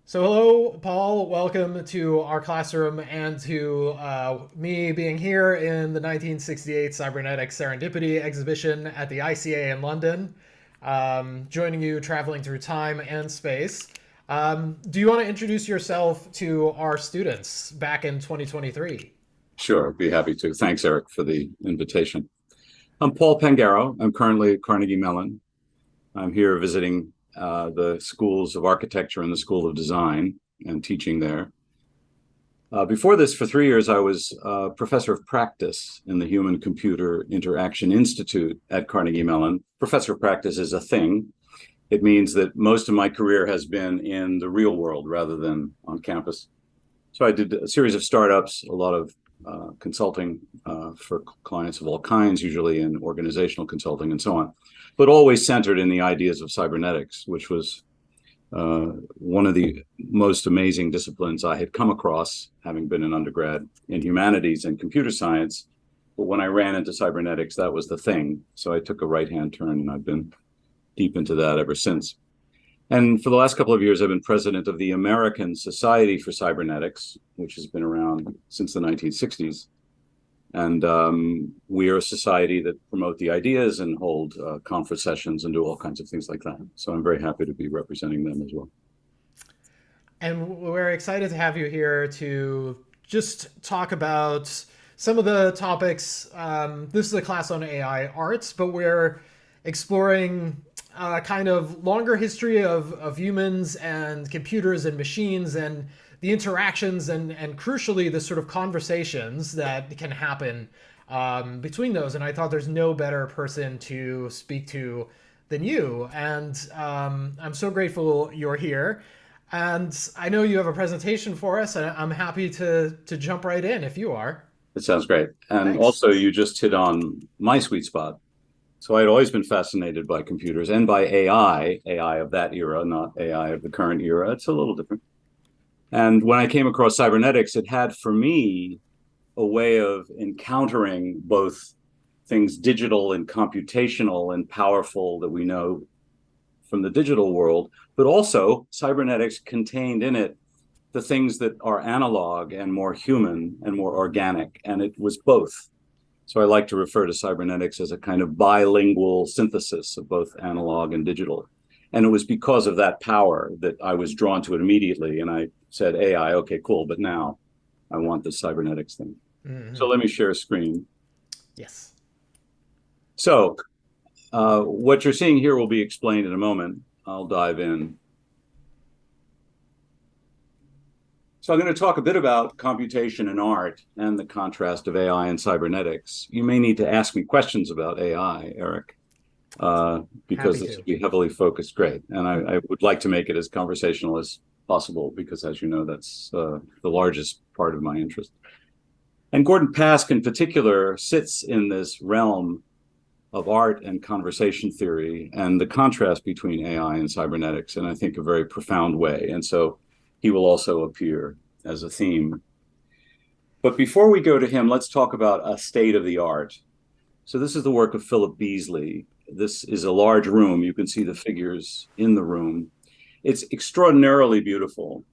So hello, Paul. Welcome to our classroom and to me being here in the 1968 Cybernetic Serendipity exhibition at the ICA in London, joining you traveling through time and space. Do you want to introduce yourself to our students back in 2023? Sure, be happy to. Thanks, Eric, for the invitation. I'm Paul Pangaro. I'm currently at Carnegie Mellon. I'm here visiting the schools of architecture and the School of Design and teaching there. Before this, for 3 years, I was professor of practice in the Human Computer Interaction Institute at Carnegie Mellon. Professor of practice is a thing. It means that most of my career has been in the real world rather than on campus. So I did a series of startups, a lot of consulting for clients of all kinds, usually in organizational consulting and so on, but always centered in the ideas of cybernetics, which was one of the most amazing disciplines I had come across, having been an undergrad in humanities and computer science. But when I ran into cybernetics, that was the thing. So I took a right-hand turn, and I've been deep into that ever since. And for the last couple of years, I've been president of the American Society for Cybernetics, which has been around since the 1960s. And we are a society that promote the ideas and hold conference sessions and do all kinds of things like that. So I'm very happy to be representing them as well. And we're excited to have you here to just talk about some of the topics. This is a class on AI arts, but we're exploring kind of longer history of humans and computers and machines and the interactions and crucially the sort of conversations that can happen between those. And I thought there's no better person to speak to than you. And I'm so grateful you're here. And I know you have a presentation for us, and I'm happy to jump right in if you are. It sounds great. And Thanks. also, you just hit on my sweet spot. So I had always been fascinated by computers and by AI of that era, not AI of the current era. It's a little different. And when I came across cybernetics, it had for me a way of encountering both things digital and computational and powerful that we know from the digital world, but also cybernetics contained in it the things that are analog and more human and more organic. And it was both. So I like to refer to cybernetics as a kind of bilingual synthesis of both analog and digital. And it was because of that power that I was drawn to it immediately. And I said, AI, okay, cool. But now I want the cybernetics thing. Mm-hmm. So let me share a screen. Yes. So what you're seeing here will be explained in a moment. I'll dive in. So I'm going to talk a bit about computation and art and the contrast of AI and cybernetics. You may need to ask me questions about AI, Eric, because this will be heavily focused. Great. And I would like to make it as conversational as possible because, as you know, that's the largest part of my interest. And Gordon Pask in particular sits in this realm of art and conversation theory and the contrast between AI and cybernetics in, I think, a very profound way. And so he will also appear as a theme. But before we go to him, let's talk about a state of the art. So this is the work of Philip Beasley. This is a large room. You can see the figures in the room. It's extraordinarily beautiful.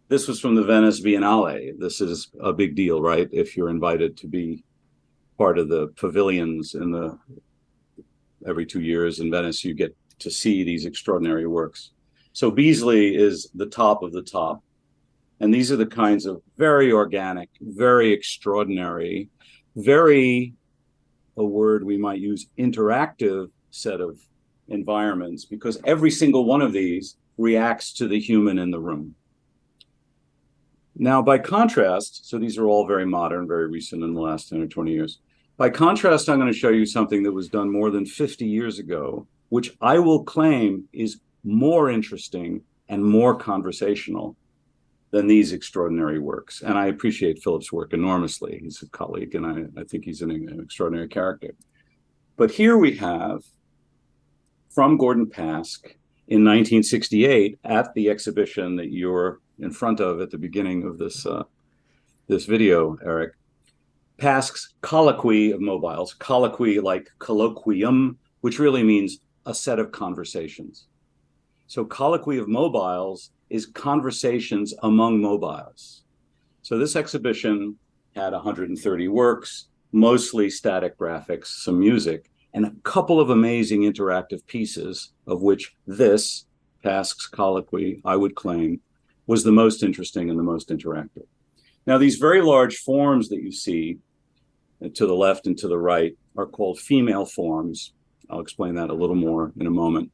This was from the Venice Biennale. This is a big deal, right? If you're invited to be part of the pavilions every 2 years in Venice, you get to see these extraordinary works. So Beasley is the top of the top. And these are the kinds of very organic, very extraordinary, very, a word we might use, interactive set of environments, because every single one of these reacts to the human in the room. Now, by contrast, so these are all very modern, very recent in the last 10 or 20 years. By contrast, I'm going to show you something that was done more than 50 years ago, which I will claim is more interesting and more conversational than these extraordinary works. And I appreciate Philip's work enormously. He's a colleague, and I think he's an extraordinary character. But here we have, from Gordon Pask in 1968 at the exhibition that you're in front of at the beginning of this video, Eric, Pask's Colloquy of Mobiles, colloquy like colloquium, which really means a set of conversations. So Colloquy of Mobiles is conversations among mobiles. So this exhibition had 130 works, mostly static graphics, some music, and a couple of amazing interactive pieces, of which this, Pask's colloquy, I would claim, was the most interesting and the most interactive. Now, these very large forms that you see to the left and to the right are called female forms. I'll explain that a little more in a moment.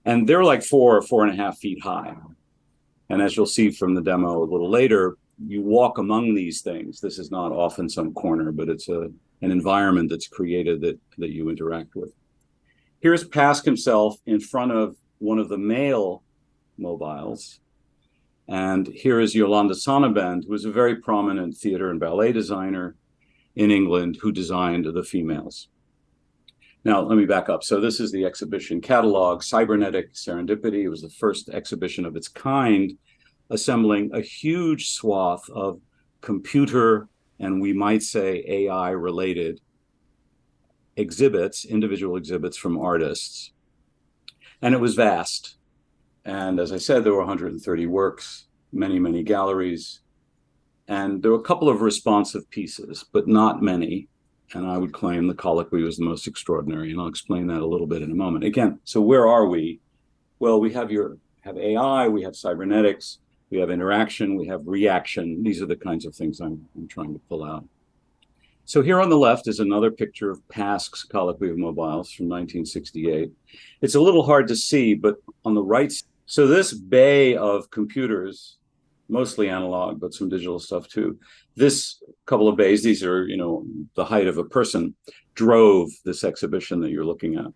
And they're like 4 or 4.5 feet high. And as you'll see from the demo a little later, you walk among these things. This is not off in some corner, but it's an environment that's created that you interact with. Here's Pask himself in front of one of the male mobiles. And here is Yolanda Sonnabend, who was a very prominent theater and ballet designer in England who designed the females. Now, let me back up. So this is the exhibition catalog, Cybernetic Serendipity. It was the first exhibition of its kind, assembling a huge swath of computer and we might say AI-related exhibits, individual exhibits from artists. And it was vast. And as I said, there were 130 works, many, many galleries. And there were a couple of responsive pieces, but not many. And I would claim the colloquy was the most extraordinary. And I'll explain that a little bit in a moment. Again, so where are we? Well, we have AI, we have cybernetics, we have interaction, we have reaction. These are the kinds of things I'm trying to pull out. So here on the left is another picture of Pask's Colloquy of Mobiles from 1968. It's a little hard to see, but on the right, so this bay of computers, mostly analog, but some digital stuff too. This couple of bays, these are, the height of a person, drove this exhibition that you're looking at.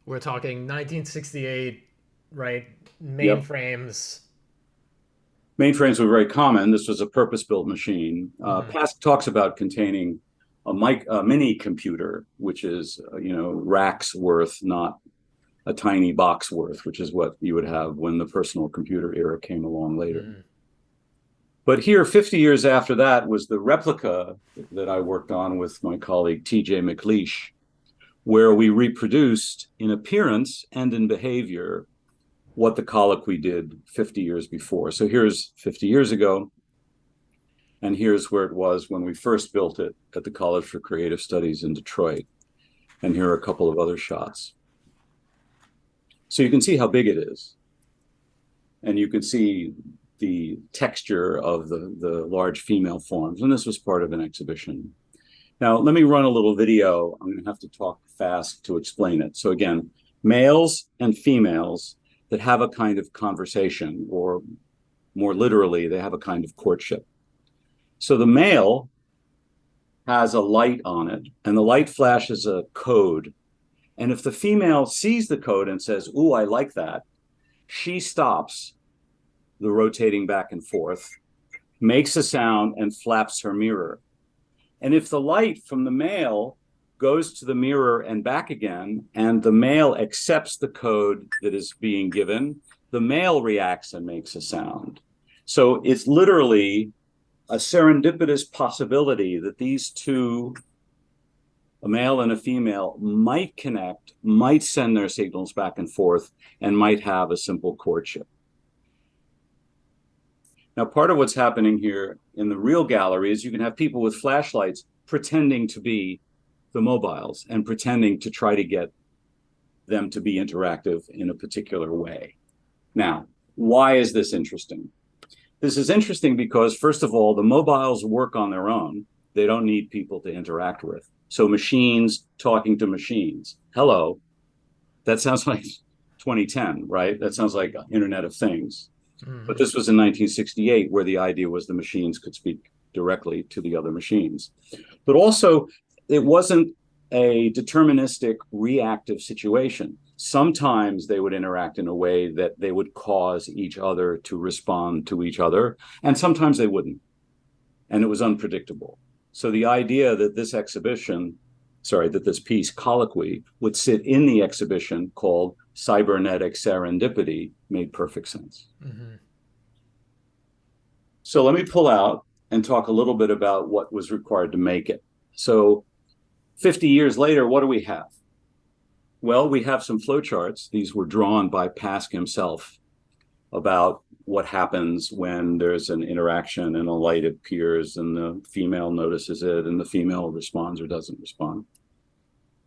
We're talking 1968, right? Mainframes. Yep. Mainframes were very common. This was a purpose-built machine. Pask talks about containing a mini computer, which is, racks worth, not a tiny box worth, which is what you would have when the personal computer era came along later. But here, 50 years after that, was the replica that I worked on with my colleague T.J. McLeish, where we reproduced in appearance and in behavior what the colloquy did 50 years before. So here's 50 years ago, and here's where it was when we first built it at the College for Creative Studies in Detroit. And here are a couple of other shots. So you can see how big it is. And you can see the texture of the large female forms. And this was part of an exhibition. Now, let me run a little video. I'm going to have to talk fast to explain it. So again, males and females that have a kind of conversation, or more literally, they have a kind of courtship. So the male has a light on it, and the light flashes a code. And if the female sees the code and says, "Ooh, I like that," she stops the rotating back and forth, makes a sound, and flaps her mirror. And if the light from the male goes to the mirror and back again, and the male accepts the code that is being given, the male reacts and makes a sound. So it's literally a serendipitous possibility that these two, a male and a female, might connect, might send their signals back and forth, and might have a simple courtship. Now, part of what's happening here in the real gallery is you can have people with flashlights pretending to be the mobiles and pretending to try to get them to be interactive in a particular way. Now, why is this interesting? This is interesting because, first of all, the mobiles work on their own. They don't need people to interact with. So machines talking to machines. Hello, that sounds like 2010, right? That sounds like Internet of Things. But this was in 1968, where the idea was the machines could speak directly to the other machines. But also, it wasn't a deterministic reactive situation. Sometimes they would interact in a way that they would cause each other to respond to each other, and sometimes they wouldn't. And it was unpredictable. So the idea that this piece, Colloquy, would sit in the exhibition called Cybernetic Serendipity made perfect sense. So let me pull out and talk a little bit about what was required to make it. So 50 years later, what do we have? Well, we have some flowcharts. These were drawn by Pask himself about what happens when there's an interaction and a light appears and the female notices it and the female responds or doesn't respond.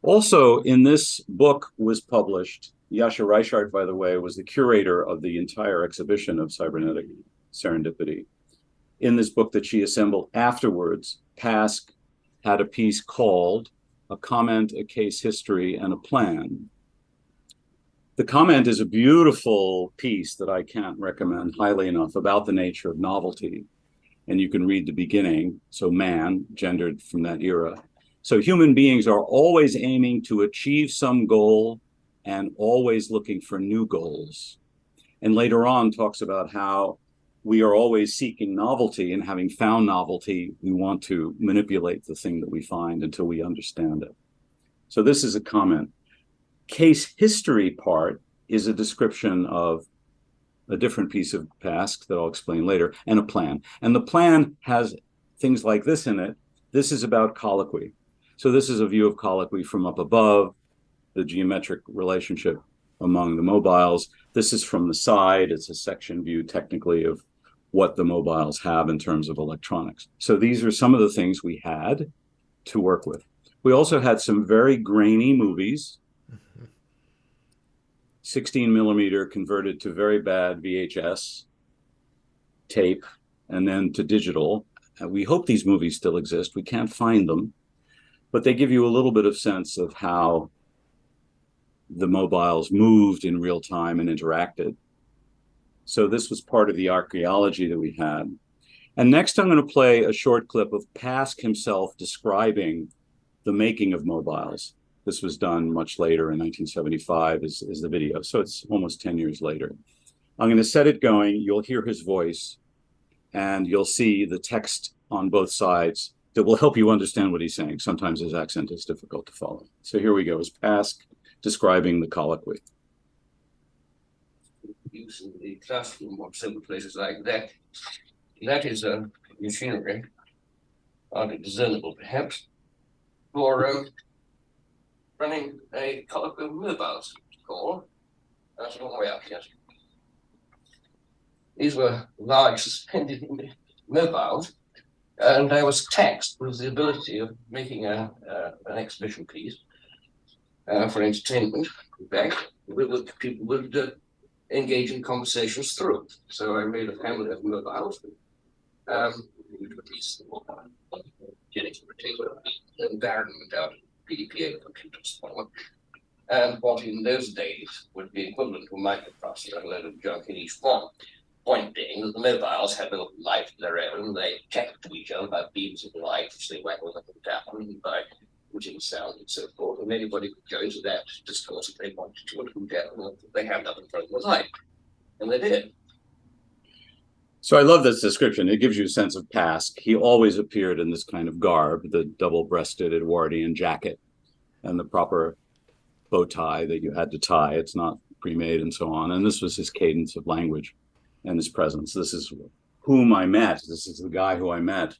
Also, in this book was published, Yasha Reichart, by the way, was the curator of the entire exhibition of Cybernetic Serendipity. In this book that she assembled afterwards, Pask had a piece called A Comment, a Case History, and a Plan. The comment is a beautiful piece that I can't recommend highly enough about the nature of novelty. And you can read the beginning, so man, gendered from that era. So human beings are always aiming to achieve some goal and always looking for new goals. And later on talks about how we are always seeking novelty, and having found novelty, we want to manipulate the thing that we find until we understand it. So this is a comment. Case history part is a description of a different piece of Pask that I'll explain later, and a plan. And the plan has things like this in it. This is about colloquy. So this is a view of colloquy from up above, the geometric relationship among the mobiles. This is from the side. It's a section view technically of what the mobiles have in terms of electronics. So these are some of the things we had to work with. We also had some very grainy movies, 16 millimeter converted to very bad VHS tape, and then to digital. We hope these movies still exist. We can't find them, but they give you a little bit of sense of how the mobiles moved in real time and interacted. So this was part of the archaeology that we had. And next I'm going to play a short clip of Pask himself describing the making of mobiles. This was done much later in 1975 is the video. So it's almost 10 years later. I'm going to set it going. You'll hear his voice and you'll see the text on both sides that will help you understand what he's saying. Sometimes his accent is difficult to follow. So here we go. It's Pask describing the colloquy. Use in the classroom or simple places like that. That is a machinery, hardly discernible perhaps, for running a colloquy of mobiles, called. That's a long way up, yes. These were large suspended mobiles, and I was taxed with the ability of making an exhibition piece for entertainment. In fact, people would engage in conversations through. So I made a family of mobiles, getting potato environment out of PDPA computers. And what in those days would be equivalent to a microprocessor, a load of junk in each one. Point being that the mobiles had a life of their own. They chatted to each other by beams of light, which they waggled up and down by putting sound and so forth. And anybody could go into that discourse if they wanted to, and they had up in front of the light. And they did. So I love this description. It gives you a sense of Pask. He always appeared in this kind of garb, the double-breasted Edwardian jacket and the proper bow tie that you had to tie. It's not pre-made and so on. And this was his cadence of language and his presence. This is whom I met. This is the guy who I met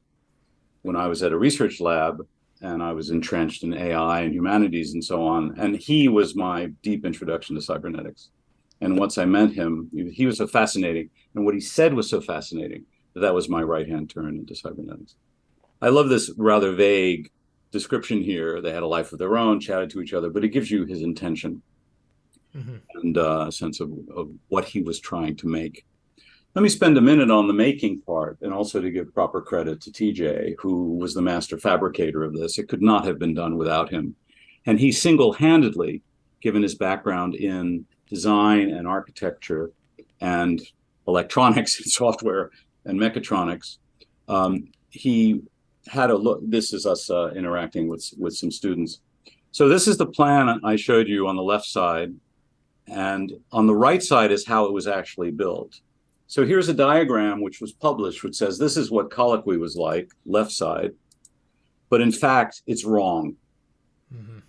when I was at a research lab and I was entrenched in AI and humanities and so on. And he was my deep introduction to cybernetics. And once I met him, he was so fascinating. And what he said was so fascinating that was my right-hand turn into cybernetics. I love this rather vague description here. They had a life of their own, chatted to each other, but it gives you his intention and a sense of what he was trying to make. Let me spend a minute on the making part, and also to give proper credit to TJ, who was the master fabricator of this. It could not have been done without him. And he single-handedly, given his background in design and architecture and electronics and software and mechatronics, he had a look. This is us interacting with some students. So this is the plan I showed you on the left side, and on the right side is how it was actually built. So here's a diagram which was published, which says this is what colloquy was like, left side, but in fact, it's wrong.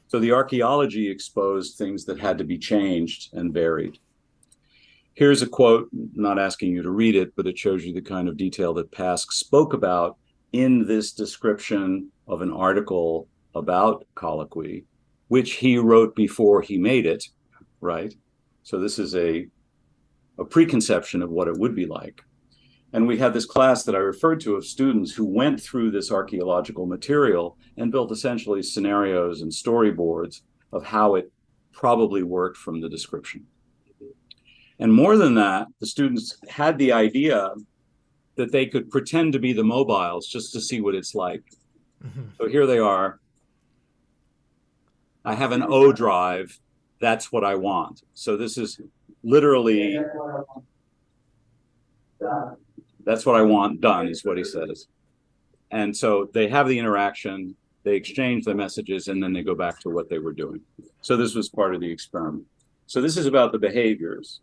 So the archaeology exposed things that had to be changed and varied. Here's a quote, not asking you to read it, but it shows you the kind of detail that Pask spoke about in this description of an article about colloquy, which he wrote before he made it, right? So this is a a preconception of what it would be like. And we had this class that I referred to of students who went through this archaeological material and built essentially scenarios and storyboards of how it probably worked from the description. And more than that, the students had the idea that they could pretend to be the mobiles just to see what it's like. So here they are. I have an O drive. That's what I want. So this is literally, that's what I want done, is what he says. And so they have the interaction, they exchange the messages, and then they go back to what they were doing. So this was part of the experiment. So this is about the behaviors.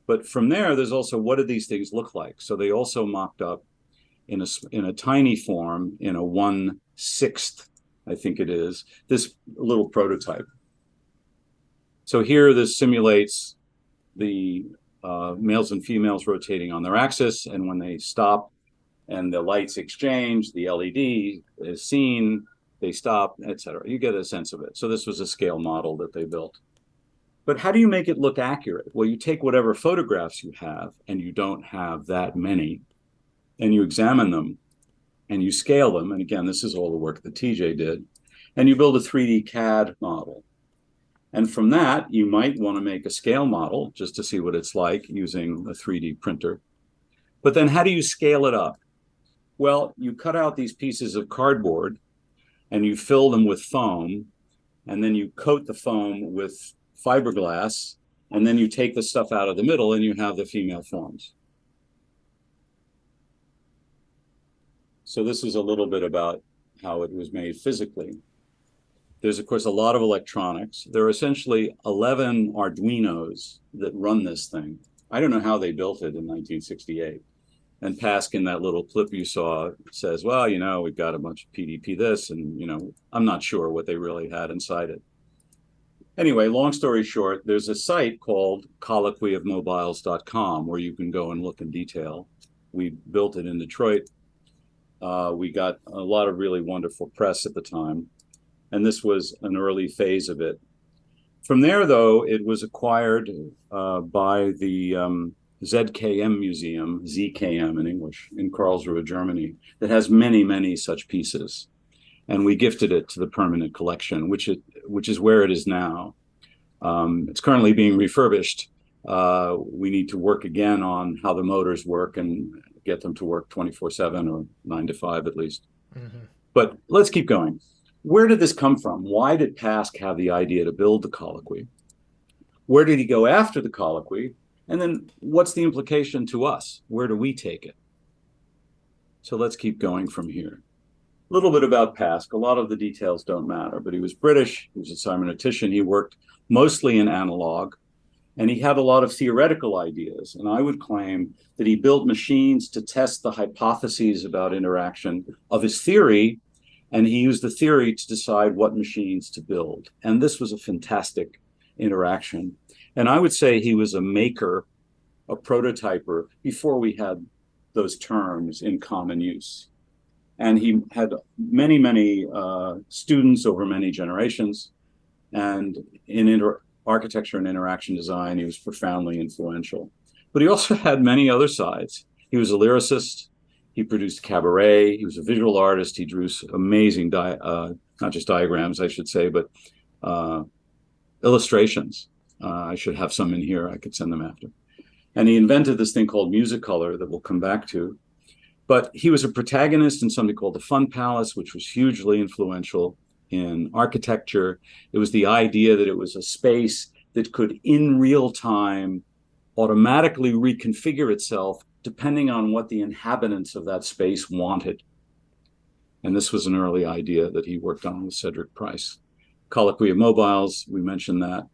But from there, there's also, what do these things look like? So they also mocked up in a tiny form, in a 1/6, I think it is, this little prototype. So here this simulates the males and females rotating on their axis, and when they stop and the lights exchange, the LED is seen, they stop, etc. You get a sense of it. So this was a scale model that they built. But how do you make it look accurate? Well, you take whatever photographs you have, and you don't have that many, and you examine them, and you scale them. And again, this is all the work that TJ did. And you build a 3D CAD model. And from that, you might want to make a scale model just to see what it's like using a 3D printer. But then how do you scale it up? Well, you cut out these pieces of cardboard, and you fill them with foam, and then you coat the foam with fiberglass, and then you take the stuff out of the middle and you have the female forms. So this is a little bit about how it was made physically. There's, of course, a lot of electronics. There are essentially 11 Arduinos that run this thing. I don't know how they built it in 1968. And Pask, in that little clip you saw, says, well, you know, we've got a bunch of PDP this, and, you know, I'm not sure what they really had inside it. Anyway, long story short, there's a site called colloquiofmobiles.com where you can go and look in detail. We built it in Detroit. We got a lot of really wonderful press at the time, and this was an early phase of it. From there, though, it was acquired by the ZKM Museum, ZKM in English, in Karlsruhe, Germany, that has many, many such pieces. And we gifted it to the permanent collection, which is where it is now. It's currently being refurbished. We need to work again on how the motors work and get them to work 24/7 or 9 to 5 at least. Mm-hmm. But let's keep going. Where did this come from? Why did Pask have the idea to build the colloquy? Where did he go after the colloquy? And then what's the implication to us? Where do we take it? So let's keep going from here. A little bit about Pask. A lot of the details don't matter, but he was British. He was a cybernetician. He worked mostly in analog, and he had a lot of theoretical ideas. And I would claim that he built machines to test the hypotheses about interaction of his theory, and he used the theory to decide what machines to build. And this was a fantastic interaction. And I would say he was a maker, a prototyper, before we had those terms in common use. And he had many, many students over many generations. And in architecture and interaction design, he was profoundly influential. But he also had many other sides. He was a lyricist. He produced cabaret. He was a visual artist. He drew amazing, not just diagrams, I should say, but illustrations. I should have some in here. I could send them after. And he invented this thing called Musicolor that we'll come back to. But he was a protagonist in something called the Fun Palace, which was hugely influential in architecture. It was the idea that it was a space that could, in real time, automatically reconfigure itself depending on what the inhabitants of that space wanted. And this was an early idea that he worked on with Cedric Price. Colloquy of Mobiles, we mentioned that.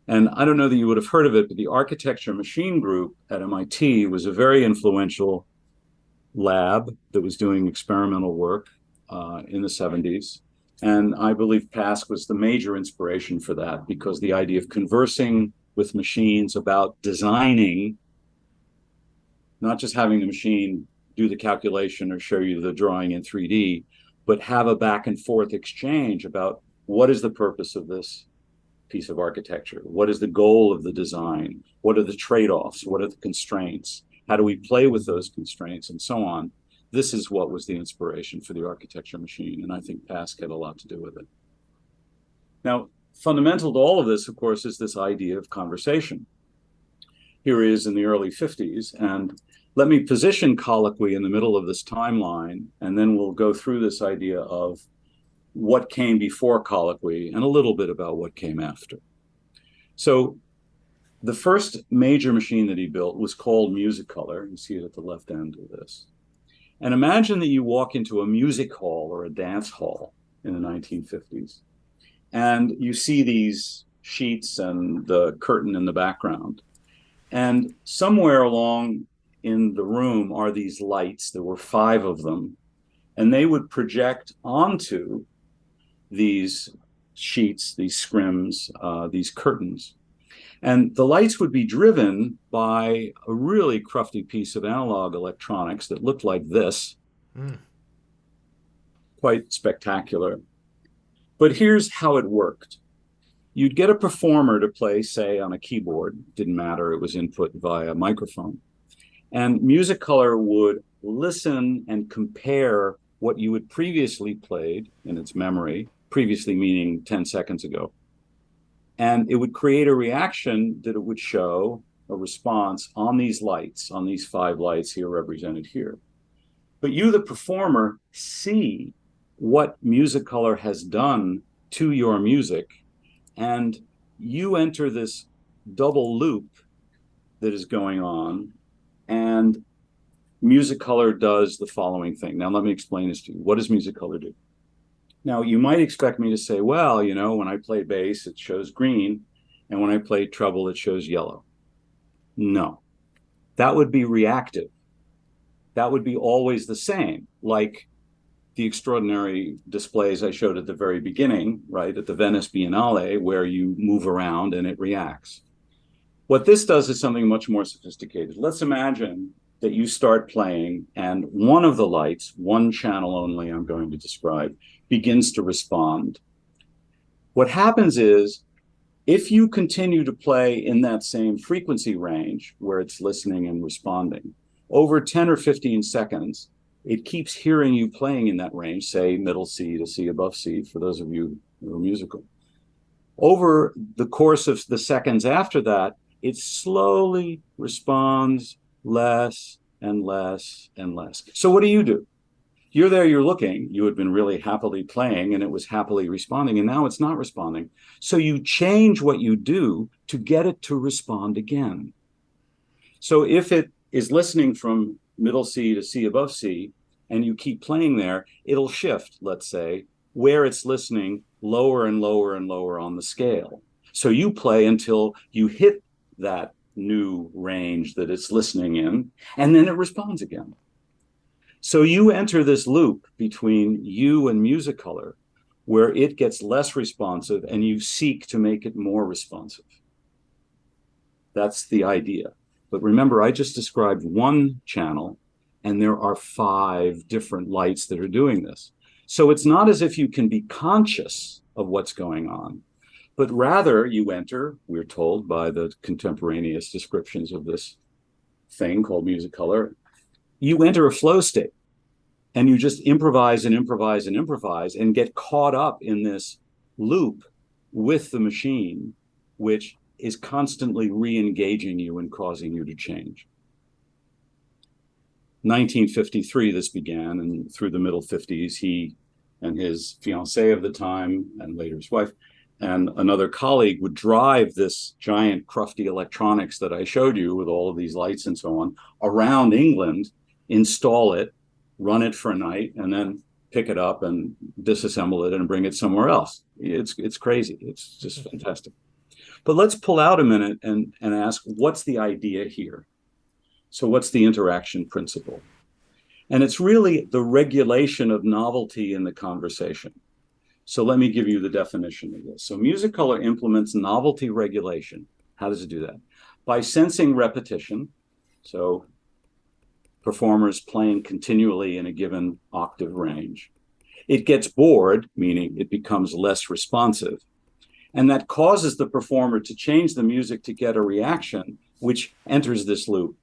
And I don't know that you would have heard of it, but the Architecture Machine Group at MIT was a very influential lab that was doing experimental work in the 70s. And I believe Pask was the major inspiration for that, because the idea of conversing with machines about designing, not just having the machine do the calculation or show you the drawing in 3D, but have a back and forth exchange about what is the purpose of this? piece of architecture? What is the goal of the design? What are the trade-offs? What are the constraints? How do we play with those constraints and so on? This is what was the inspiration for the architecture machine, and I think Pask had a lot to do with it. Now, fundamental to all of this, of course, is this idea of conversation. Here he is in the early 50s, and let me position colloquy in the middle of this timeline, and then we'll go through this idea of what came before colloquy and a little bit about what came after. So the first major machine that he built was called Musicolor. You see it at the left end of this. And imagine that you walk into a music hall or a dance hall in the 1950s, and you see these sheets and the curtain in the background. And somewhere along in the room are these lights. There were 5 of them, and they would project onto these sheets, these scrims, these curtains. And the lights would be driven by a really crufty piece of analog electronics that looked like this. Quite spectacular. But here's how it worked. You'd get a performer to play, say, on a keyboard. Didn't matter, it was input via microphone. And Musicolor would listen and compare what you had previously played in its memory, previously meaning 10 seconds ago. And it would create a reaction that it would show a response on these lights, on these 5 lights here represented here. But you, the performer, see what Musicolor has done to your music, and you enter this double loop that is going on, and Musicolor does the following thing. Now, let me explain this to you. What does Musicolor do? Now, you might expect me to say, well, you know, when I play bass, it shows green, and when I play treble, it shows yellow. No, that would be reactive. That would be always the same, like the extraordinary displays I showed at the very beginning, right, at the Venice Biennale, where you move around and it reacts. What this does is something much more sophisticated. Let's imagine that you start playing and one of the lights, one channel only I'm going to describe, begins to respond. What happens is, if you continue to play in that same frequency range where it's listening and responding, over 10 or 15 seconds, it keeps hearing you playing in that range, say middle C to C above C, for those of you who are musical. Over the course of the seconds after that, it slowly responds less and less and less. So what do? You're there, you're looking, you had been really happily playing and it was happily responding, and now it's not responding. So you change what you do to get it to respond again. So if it is listening from middle C to C above C, and you keep playing there, it'll shift, let's say, where it's listening lower and lower and lower on the scale. So you play until you hit that new range that it's listening in, and then it responds again. So you enter this loop between you and Musicolor, where it gets less responsive and you seek to make it more responsive. That's the idea. But remember, I just described one channel, and there are 5 different lights that are doing this. So it's not as if you can be conscious of what's going on, but rather you enter, we're told by the contemporaneous descriptions of this thing called Musicolor, you enter a flow state, and you just improvise and improvise and improvise and get caught up in this loop with the machine, which is constantly re-engaging you and causing you to change. 1953, this began, and through the middle 50s, he and his fiancée of the time, and later his wife, and another colleague would drive this giant crufty electronics that I showed you with all of these lights and so on around England, install it, run it for a night, and then pick it up and disassemble it and bring it somewhere else. It's crazy. It's just fantastic. But let's pull out a minute and ask, what's the idea here? So what's the interaction principle? And it's really the regulation of novelty in the conversation. So let me give you the definition of this. So Musicolor implements novelty regulation. How does it do that? By sensing repetition. So performers playing continually in a given octave range. It gets bored, meaning it becomes less responsive. And that causes the performer to change the music to get a reaction, which enters this loop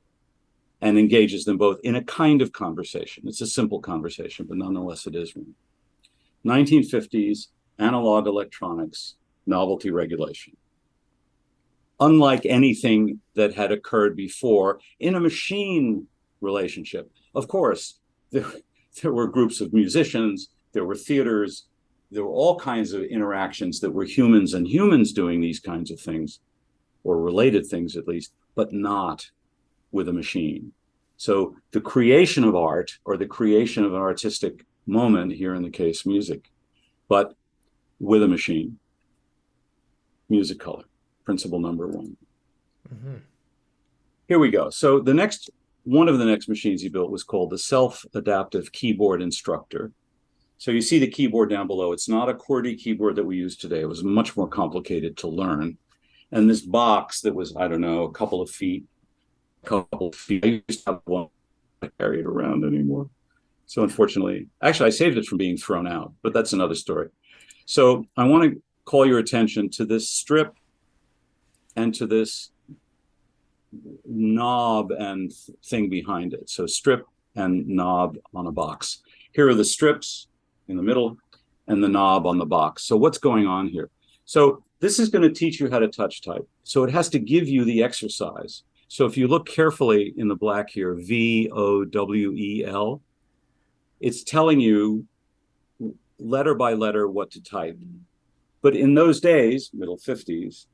and engages them both in a kind of conversation. It's a simple conversation, but nonetheless it is one. 1950s, analog electronics, novelty regulation. Unlike anything that had occurred before in a machine relationship. Of course, there were groups of musicians, there were theaters, there were all kinds of interactions that were humans and humans doing these kinds of things, or related things at least, but not with a machine. So the creation of art, or the creation of an artistic moment, here in the case music, but with a machine, music color, principle number one. Mm-hmm. Here we go. So one of the next machines he built was called the self-adaptive keyboard instructor. So you see the keyboard down below. It's not a QWERTY keyboard that we use today. It was much more complicated to learn. And this box that was, I don't know, a couple of feet. I used to have one. I carry it around anymore. So unfortunately, actually, I saved it from being thrown out, but that's another story. So I want to call your attention to this strip and to this knob and thing behind it. So strip and knob on a box. Here are the strips in the middle and the knob on the box. So what's going on here? So this is going to teach you how to touch type. So it has to give you the exercise. So if you look carefully in the black here, VOWEL, it's telling you letter by letter what to type. But in those days, middle 50s,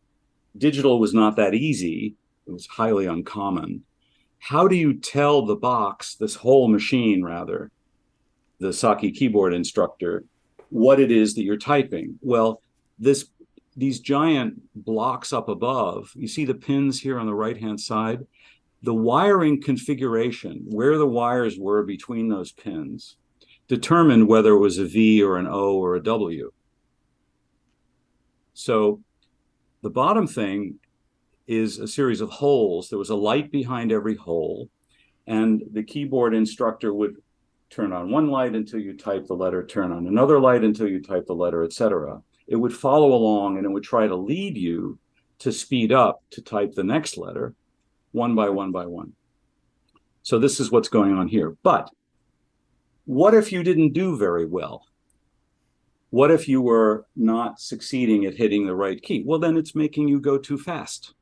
digital was not that easy. It was highly uncommon. How do you tell the box, this whole machine rather, the Saki keyboard instructor, what it is that you're typing? Well, these giant blocks up above, you see the pins here on the right-hand side? The wiring configuration, where the wires were between those pins, determined whether it was a V or an O or a W. So the bottom thing is a series of holes. There was a light behind every hole, and the keyboard instructor would turn on one light until you type the letter, turn on another light until you type the letter, etc. It would follow along, and it would try to lead you to speed up to type the next letter one by one by one. So this is what's going on here. But what if you didn't do very well? What if you were not succeeding at hitting the right key? Well, then it's making you go too fast.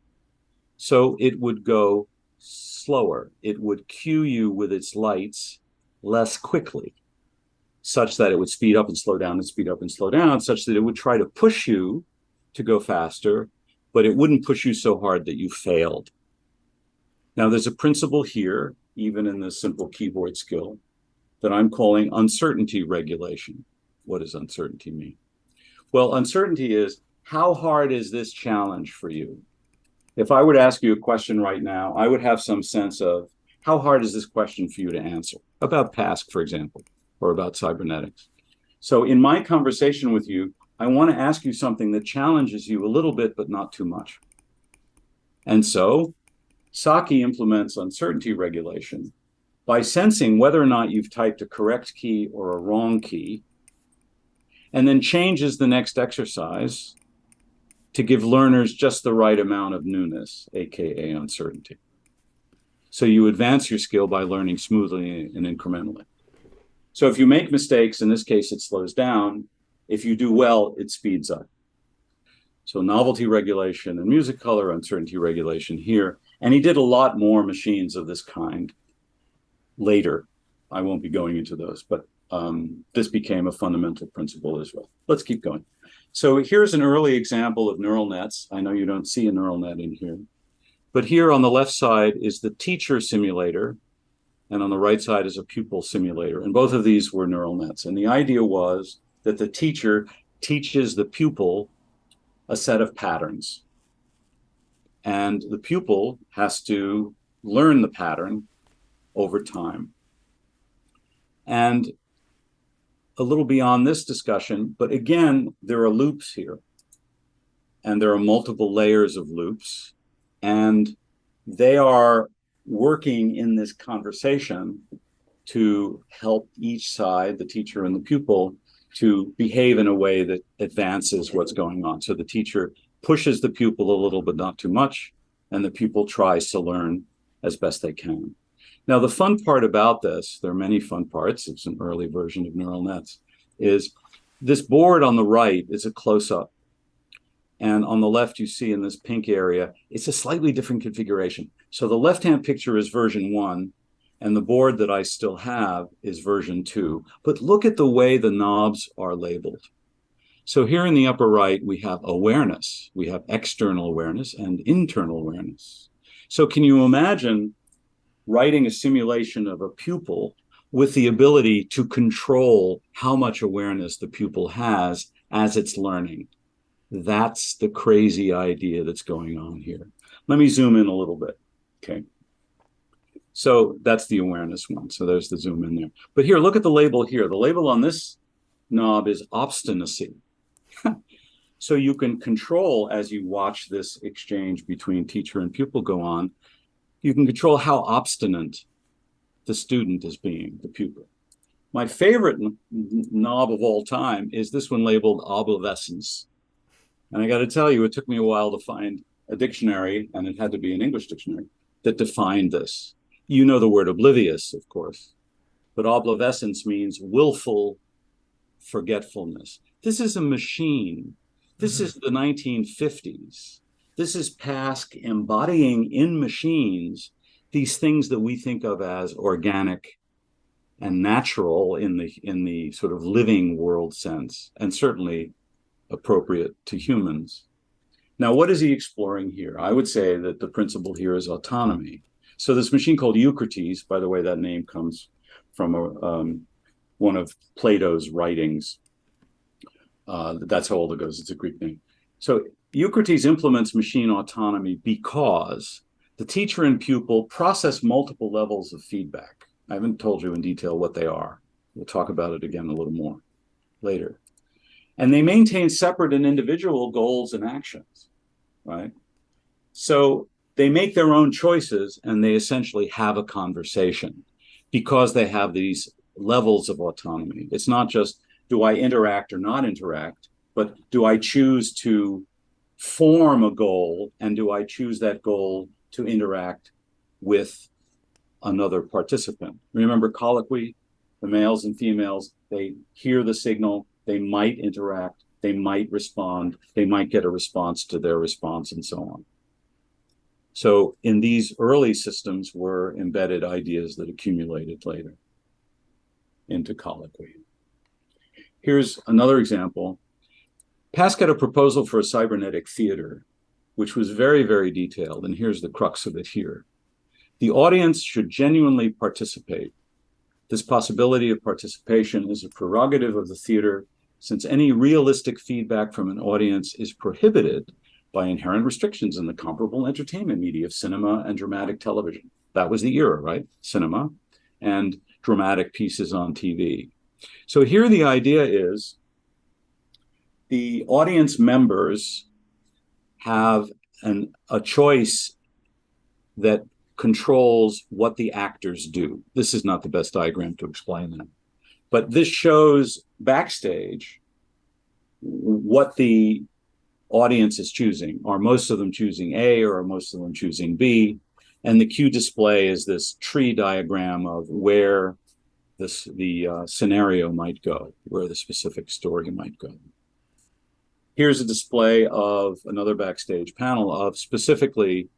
So it would go slower. It would cue you with its lights less quickly, such that it would speed up and slow down and speed up and slow down, such that it would try to push you to go faster, but it wouldn't push you so hard that you failed. Now, there's a principle here, even in this simple keyboard skill, that I'm calling uncertainty regulation. What does uncertainty mean? Well, uncertainty is, how hard is this challenge for you? If I were to ask you a question right now, I would have some sense of, how hard is this question for you to answer? About Pask, for example, or about cybernetics. So in my conversation with you, I want to ask you something that challenges you a little bit, but not too much. And so Saki implements uncertainty regulation by sensing whether or not you've typed a correct key or a wrong key, and then changes the next exercise to give learners just the right amount of newness, aka uncertainty. So you advance your skill by learning smoothly and incrementally. So if you make mistakes, in this case, it slows down. If you do well, it speeds up. So novelty regulation and music color, uncertainty regulation here. And he did a lot more machines of this kind later. I won't be going into those, but this became a fundamental principle as well. Let's keep going. So here's an early example of neural nets. I know you don't see a neural net in here, but here on the left side is the teacher simulator, and on the right side is a pupil simulator. And both of these were neural nets. And the idea was that the teacher teaches the pupil a set of patterns. And the pupil has to learn the pattern over time. And a little beyond this discussion, but again, there are loops here. And there are multiple layers of loops. And they are working in this conversation to help each side, the teacher and the pupil, to behave in a way that advances what's going on. So the teacher pushes the pupil a little, but not too much, and the pupil tries to learn as best they can. Now, the fun part about this, there are many fun parts, it's an early version of neural nets, is this board on the right is a close-up. And on the left, you see in this pink area, it's a slightly different configuration. So the left-hand picture is version 1, and the board that I still have is version 2. But look at the way the knobs are labeled. So here in the upper right, we have awareness. We have external awareness and internal awareness. So can you imagine writing a simulation of a pupil with the ability to control how much awareness the pupil has as it's learning? That's the crazy idea that's going on here. Let me zoom in a little bit. Okay. So that's the awareness one. So there's the zoom in there. But here, look at the label here. The label on this knob is obstinacy. So you can control, as you watch this exchange between teacher and pupil go on, you can control how obstinate the student is being, the pupil. My favorite knob of all time is this one labeled obliviscence. And I got to tell you, it took me a while to find a dictionary, and it had to be an English dictionary, that defined this. You know the word oblivious, of course, but obliviscence means willful forgetfulness. This is a machine. This is the 1950s. This is Pask embodying in machines these things that we think of as organic and natural in the sort of living world sense, and certainly appropriate to humans. Now, what is he exploring here? I would say that the principle here is autonomy. So this machine called Eucrates, by the way, that name comes from one of Plato's writings. That's how old it goes. It's a Greek name. So Eucrates implements machine autonomy because the teacher and pupil process multiple levels of feedback. I haven't told you in detail what they are. We'll talk about it again a little more later. And they maintain separate and individual goals and actions, right? So they make their own choices, and they essentially have a conversation because they have these levels of autonomy. It's not just, do I interact or not interact, but do I choose to form a goal, and do I choose that goal to interact with another participant? Remember colloquy, the males and females, they hear the signal, they might interact, they might respond, they might get a response to their response, and so on. So in these early systems were embedded ideas that accumulated later into colloquy. Here's another example. Pask had a proposal for a cybernetic theater, which was very, very detailed, and here's the crux of it here. The audience should genuinely participate. This possibility of participation is a prerogative of the theater, since any realistic feedback from an audience is prohibited by inherent restrictions in the comparable entertainment media of cinema and dramatic television. That was the era, right? Cinema and dramatic pieces on TV. So here the idea is the audience members have a choice that controls what the actors do. This is not the best diagram to explain that, but this shows backstage what the audience is choosing. Are most of them choosing A, or are most of them choosing B? And the cue display is this tree diagram of where the scenario might go, where the specific story might go. Here's a display of another backstage panel of specifically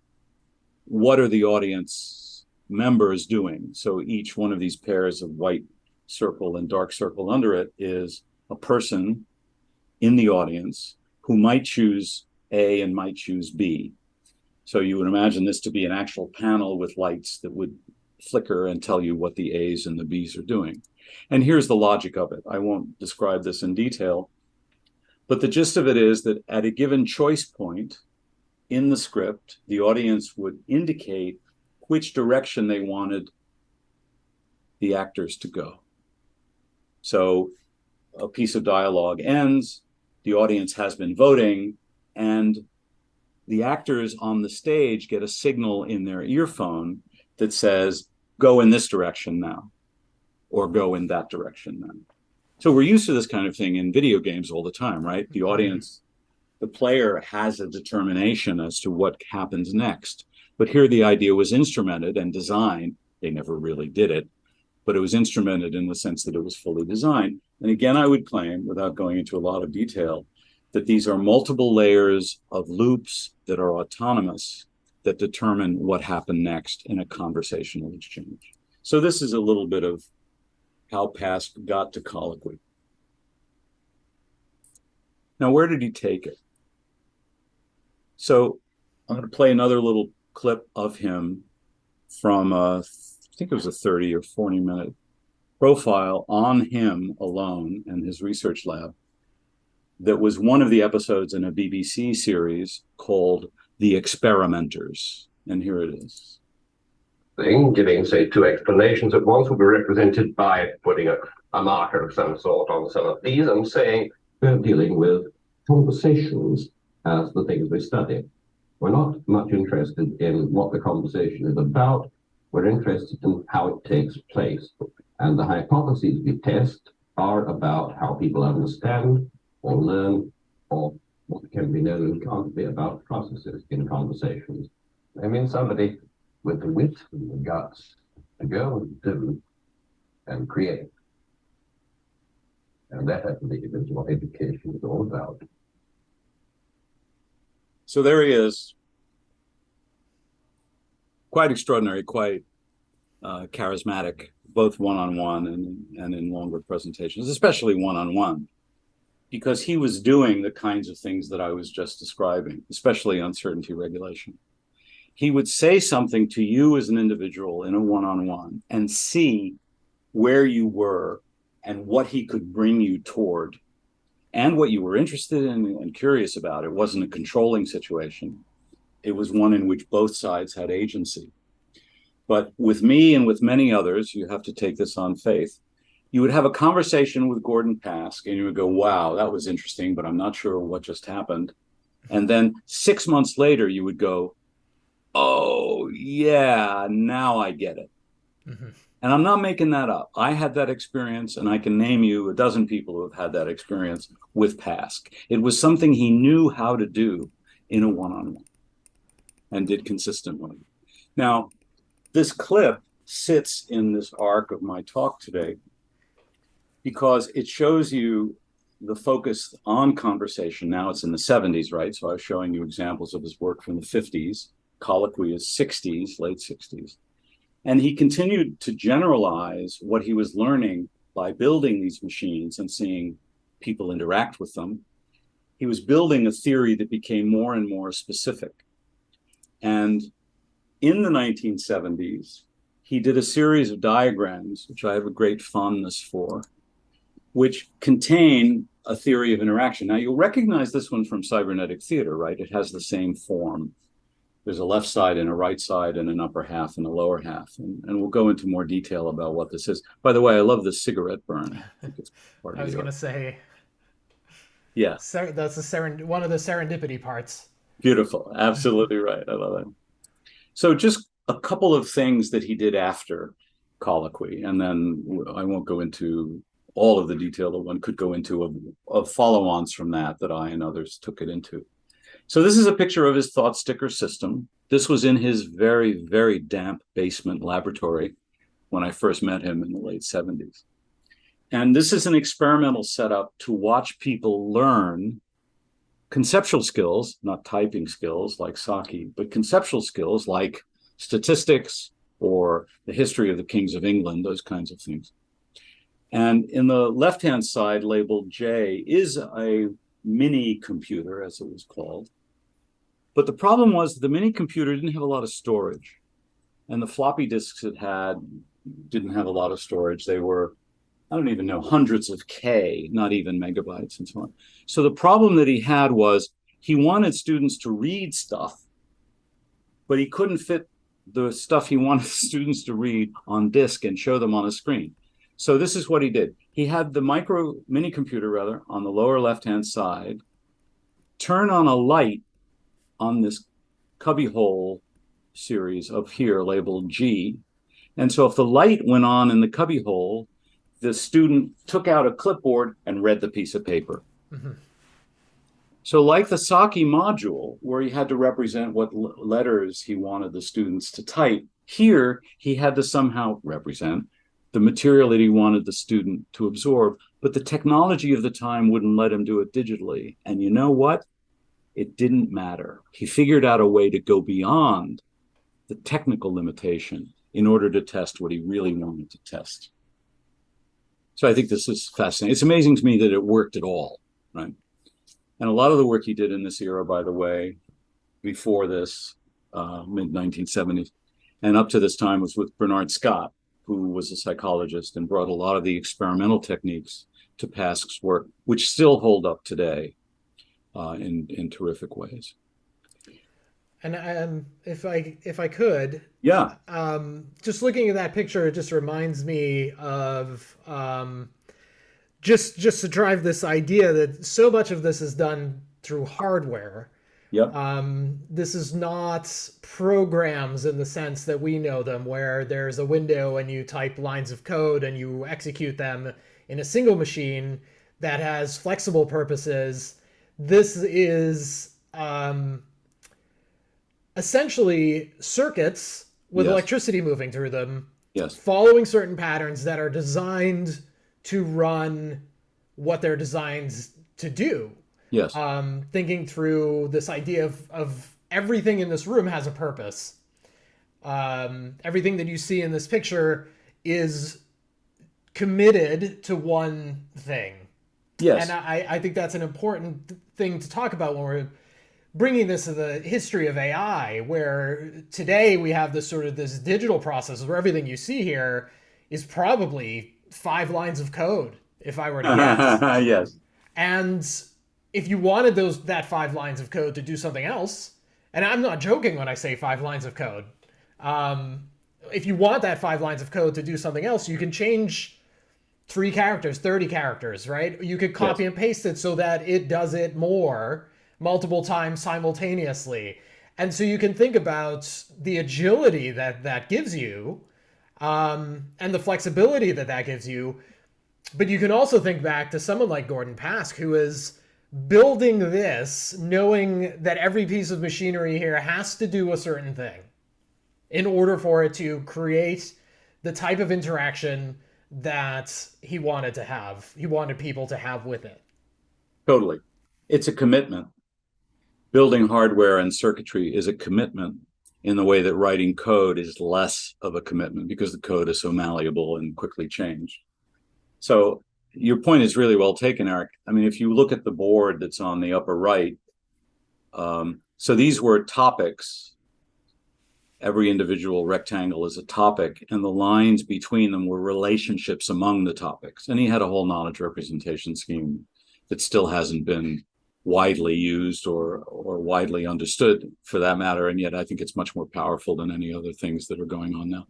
what are the audience members doing. So each one of these pairs of white circle and dark circle under it is a person in the audience who might choose A and might choose B. So you would imagine this to be an actual panel with lights that would flicker and tell you what the A's and the B's are doing. And here's the logic of it. I won't describe this in detail, but the gist of it is that at a given choice point in the script, the audience would indicate which direction they wanted the actors to go. So a piece of dialogue ends, the audience has been voting, and the actors on the stage get a signal in their earphone that says, go in this direction now, or go in that direction now. So we're used to this kind of thing in video games all the time, right? The audience, the player has a determination as to what happens next. But here the idea was instrumented and designed. They never really did it, but it was instrumented in the sense that it was fully designed. And again, I would claim, without going into a lot of detail, that these are multiple layers of loops that are autonomous that determine what happened next in a conversational exchange. So this is a little bit of how Pask got to colloquy. Now, where did he take it? So I'm going to play another little clip of him from, I think it was a 30 or 40-minute profile on him alone and his research lab that was one of the episodes in a BBC series called The Experimenters. And here it is. Giving, say, two explanations at once will be represented by putting a marker of some sort on some of these and saying we're dealing with conversations as the things we study. We're not much interested in what the conversation is about. We're interested in how it takes place. And the hypotheses we test are about how people understand or learn, or what can be known and can't be about processes in conversations. I mean, somebody with the wit and the guts to go and do and create. And that, I believe, is what education is all about. So there he is. Quite extraordinary, quite charismatic, both one-on-one and in longer presentations, especially one-on-one, because he was doing the kinds of things that I was just describing, especially uncertainty regulation. He would say something to you as an individual in a one-on-one and see where you were and what he could bring you toward and what you were interested in and curious about. It wasn't a controlling situation. It was one in which both sides had agency. But with me and with many others, you have to take this on faith. You would have a conversation with Gordon Pask and you would go, wow, that was interesting, but I'm not sure what just happened. And then 6 months later, you would go, oh, yeah, now I get it. Mm-hmm. And I'm not making that up. I had that experience, and I can name you a dozen people who have had that experience with Pask. It was something he knew how to do in a one-on-one and did consistently. Now, this clip sits in this arc of my talk today because it shows you the focus on conversation. Now it's in the 70s, right? So I was showing you examples of his work from the 50s. Colloquy is 60s, late 60s. And he continued to generalize what he was learning by building these machines and seeing people interact with them. He was building a theory that became more and more specific. And in the 1970s, he did a series of diagrams, which I have a great fondness for, which contain a theory of interaction. Now, you'll recognize this one from cybernetic theater, right? It has the same form. There's a left side and a right side and an upper half and a lower half. And we'll go into more detail about what this is. By the way, I love the cigarette burn. I was going to say. Yeah. That's one of the serendipity parts. Beautiful. Absolutely right. I love it. So just a couple of things that he did after colloquy, and then I won't go into all of the detail that one could go into of follow-ons from that I and others took it into. So this is a picture of his thought sticker system. This was in his very, very damp basement laboratory when I first met him in the late 70s. And this is an experimental setup to watch people learn conceptual skills, not typing skills like Saki, but conceptual skills like statistics or the history of the kings of England, those kinds of things. And in the left-hand side, labeled J, is a mini computer, as it was called. But the problem was the mini computer didn't have a lot of storage. And the floppy disks it had didn't have a lot of storage. They were, I don't even know, hundreds of K, not even megabytes and so on. So the problem that he had was he wanted students to read stuff, but he couldn't fit the stuff he wanted students to read on disk and show them on a screen. So this is what he did. He had the mini computer on the lower left-hand side, turn on a light on this cubbyhole series of here labeled G. And so if the light went on in the cubbyhole, the student took out a clipboard and read the piece of paper. Mm-hmm. So like the Saki module, where he had to represent what letters he wanted the students to type, here he had to somehow represent the material that he wanted the student to absorb, but the technology of the time wouldn't let him do it digitally. And you know what? It didn't matter. He figured out a way to go beyond the technical limitation in order to test what he really wanted to test. So I think this is fascinating. It's amazing to me that it worked at all, right? And a lot of the work he did in this era, by the way, before this, mid-1970s, and up to this time was with Bernard Scott, who was a psychologist and brought a lot of the experimental techniques to Pask's work, which still hold up today in terrific ways. And if I could, yeah, just looking at that picture, it just reminds me of just to drive this idea that so much of this is done through hardware. Yep. This is not programs in the sense that we know them, where there's a window and you type lines of code and you execute them in a single machine that has flexible purposes. This is essentially circuits with electricity moving through them, following certain patterns that are designed to run what they're designed to do. Yes. Thinking through this idea of everything in this room has a purpose. Everything that you see in this picture is committed to one thing. Yes. And I think that's an important thing to talk about when we're bringing this to the history of AI, where today we have this digital process where everything you see here is probably 5 lines of code, if I were to guess. Yes. And if you wanted that 5 lines of code to do something else, and I'm not joking when I say 5 lines of code, if you want that 5 lines of code to do something else, you can change 3 characters, 30 characters, right? You could copy and paste it so that it does it multiple times simultaneously. And so you can think about the agility that gives you, and the flexibility that gives you. But you can also think back to someone like Gordon Pask, who is building this knowing that every piece of machinery here has to do a certain thing in order for it to create the type of interaction that he wanted to have. He wanted people to have with it. Totally. It's a commitment. Building hardware and circuitry is a commitment in the way that writing code is less of a commitment because the code is so malleable and quickly changed. So your point is really well taken, Eric. I mean, if you look at the board that's on the upper right, so these were topics. Every individual rectangle is a topic, and the lines between them were relationships among the topics. And he had a whole knowledge representation scheme that still hasn't been widely used or widely understood, for that matter. And yet I think it's much more powerful than any other things that are going on now.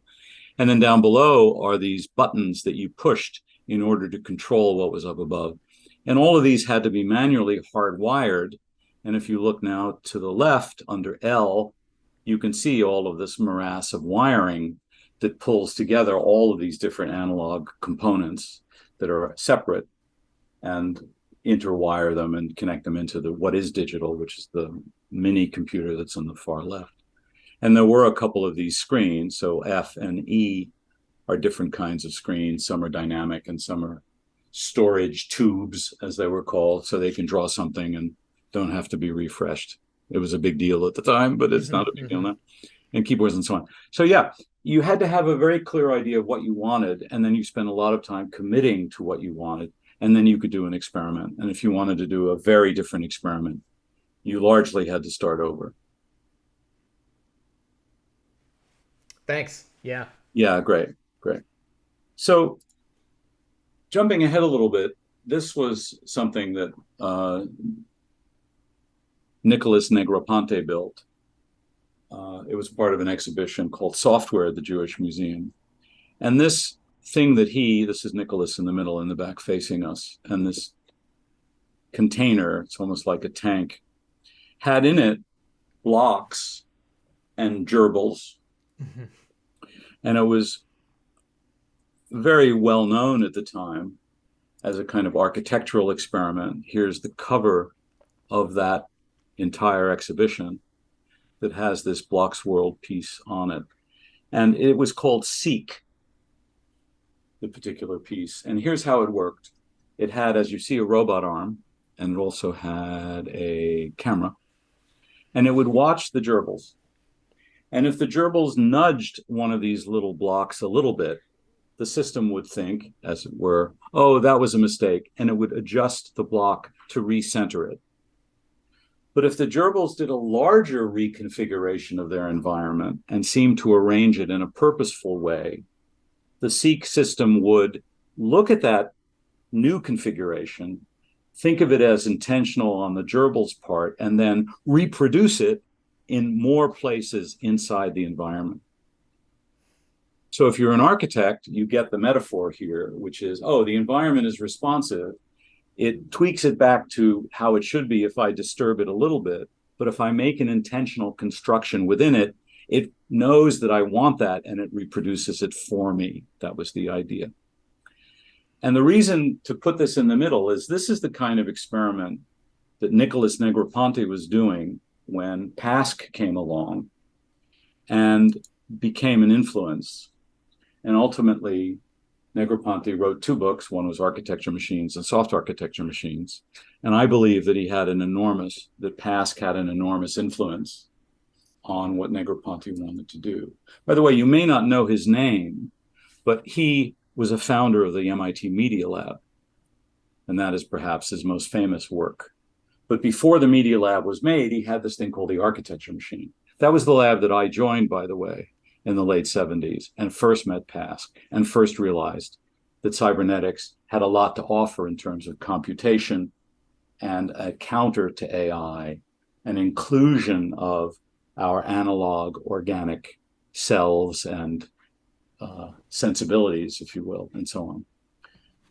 And then down below are these buttons that you pushed in order to control what was up above. And all of these had to be manually hardwired. And if you look now to the left under L, you can see all of this morass of wiring that pulls together all of these different analog components that are separate and interwire them and connect them into what is digital, which is the mini computer that's on the far left. And there were a couple of these screens. So F and E are different kinds of screens. Some are dynamic and some are storage tubes, as they were called, so they can draw something and don't have to be refreshed. It was a big deal at the time, but it's not a big deal now. And keyboards and so on. So yeah, you had to have a very clear idea of what you wanted, and then you spend a lot of time committing to what you wanted, and then you could do an experiment. And if you wanted to do a very different experiment, you largely had to start over. Thanks. Yeah. Yeah, great. So jumping ahead a little bit, this was something that Nicholas Negroponte built. It was part of an exhibition called Software at the Jewish Museum. And this thing that this is Nicholas in the middle, in the back facing us, and this container, it's almost like a tank, had in it blocks and gerbils. And it was very well known at the time as a kind of architectural experiment. Here's the cover of that entire exhibition that has this Blocks World piece on it. And it was called Seek, the particular piece. And here's how it worked. It had, as you see, a robot arm, and it also had a camera. And it would watch the gerbils. And if the gerbils nudged one of these little blocks a little bit, the system would think, as it were, oh, that was a mistake, and it would adjust the block to recenter it. But if the gerbils did a larger reconfiguration of their environment and seemed to arrange it in a purposeful way, the Seek system would look at that new configuration, think of it as intentional on the gerbil's part, and then reproduce it in more places inside the environment. So if you're an architect, you get the metaphor here, which is, oh, the environment is responsive. It tweaks it back to how it should be if I disturb it a little bit. But if I make an intentional construction within it, it knows that I want that and it reproduces it for me. That was the idea. And the reason to put this in the middle is this is the kind of experiment that Nicholas Negroponte was doing when Pask came along and became an influence. And ultimately, Negroponte wrote 2 books. One was Architecture Machines and Soft Architecture Machines. And I believe that that Pask had an enormous influence on what Negroponte wanted to do. By the way, you may not know his name, but he was a founder of the MIT Media Lab. And that is perhaps his most famous work. But before the Media Lab was made, he had this thing called the Architecture Machine. That was the lab that I joined, by the way, in the late 70s, and first met Pask, and first realized that cybernetics had a lot to offer in terms of computation and a counter to AI, an inclusion of our analog organic selves and sensibilities, if you will, and so on.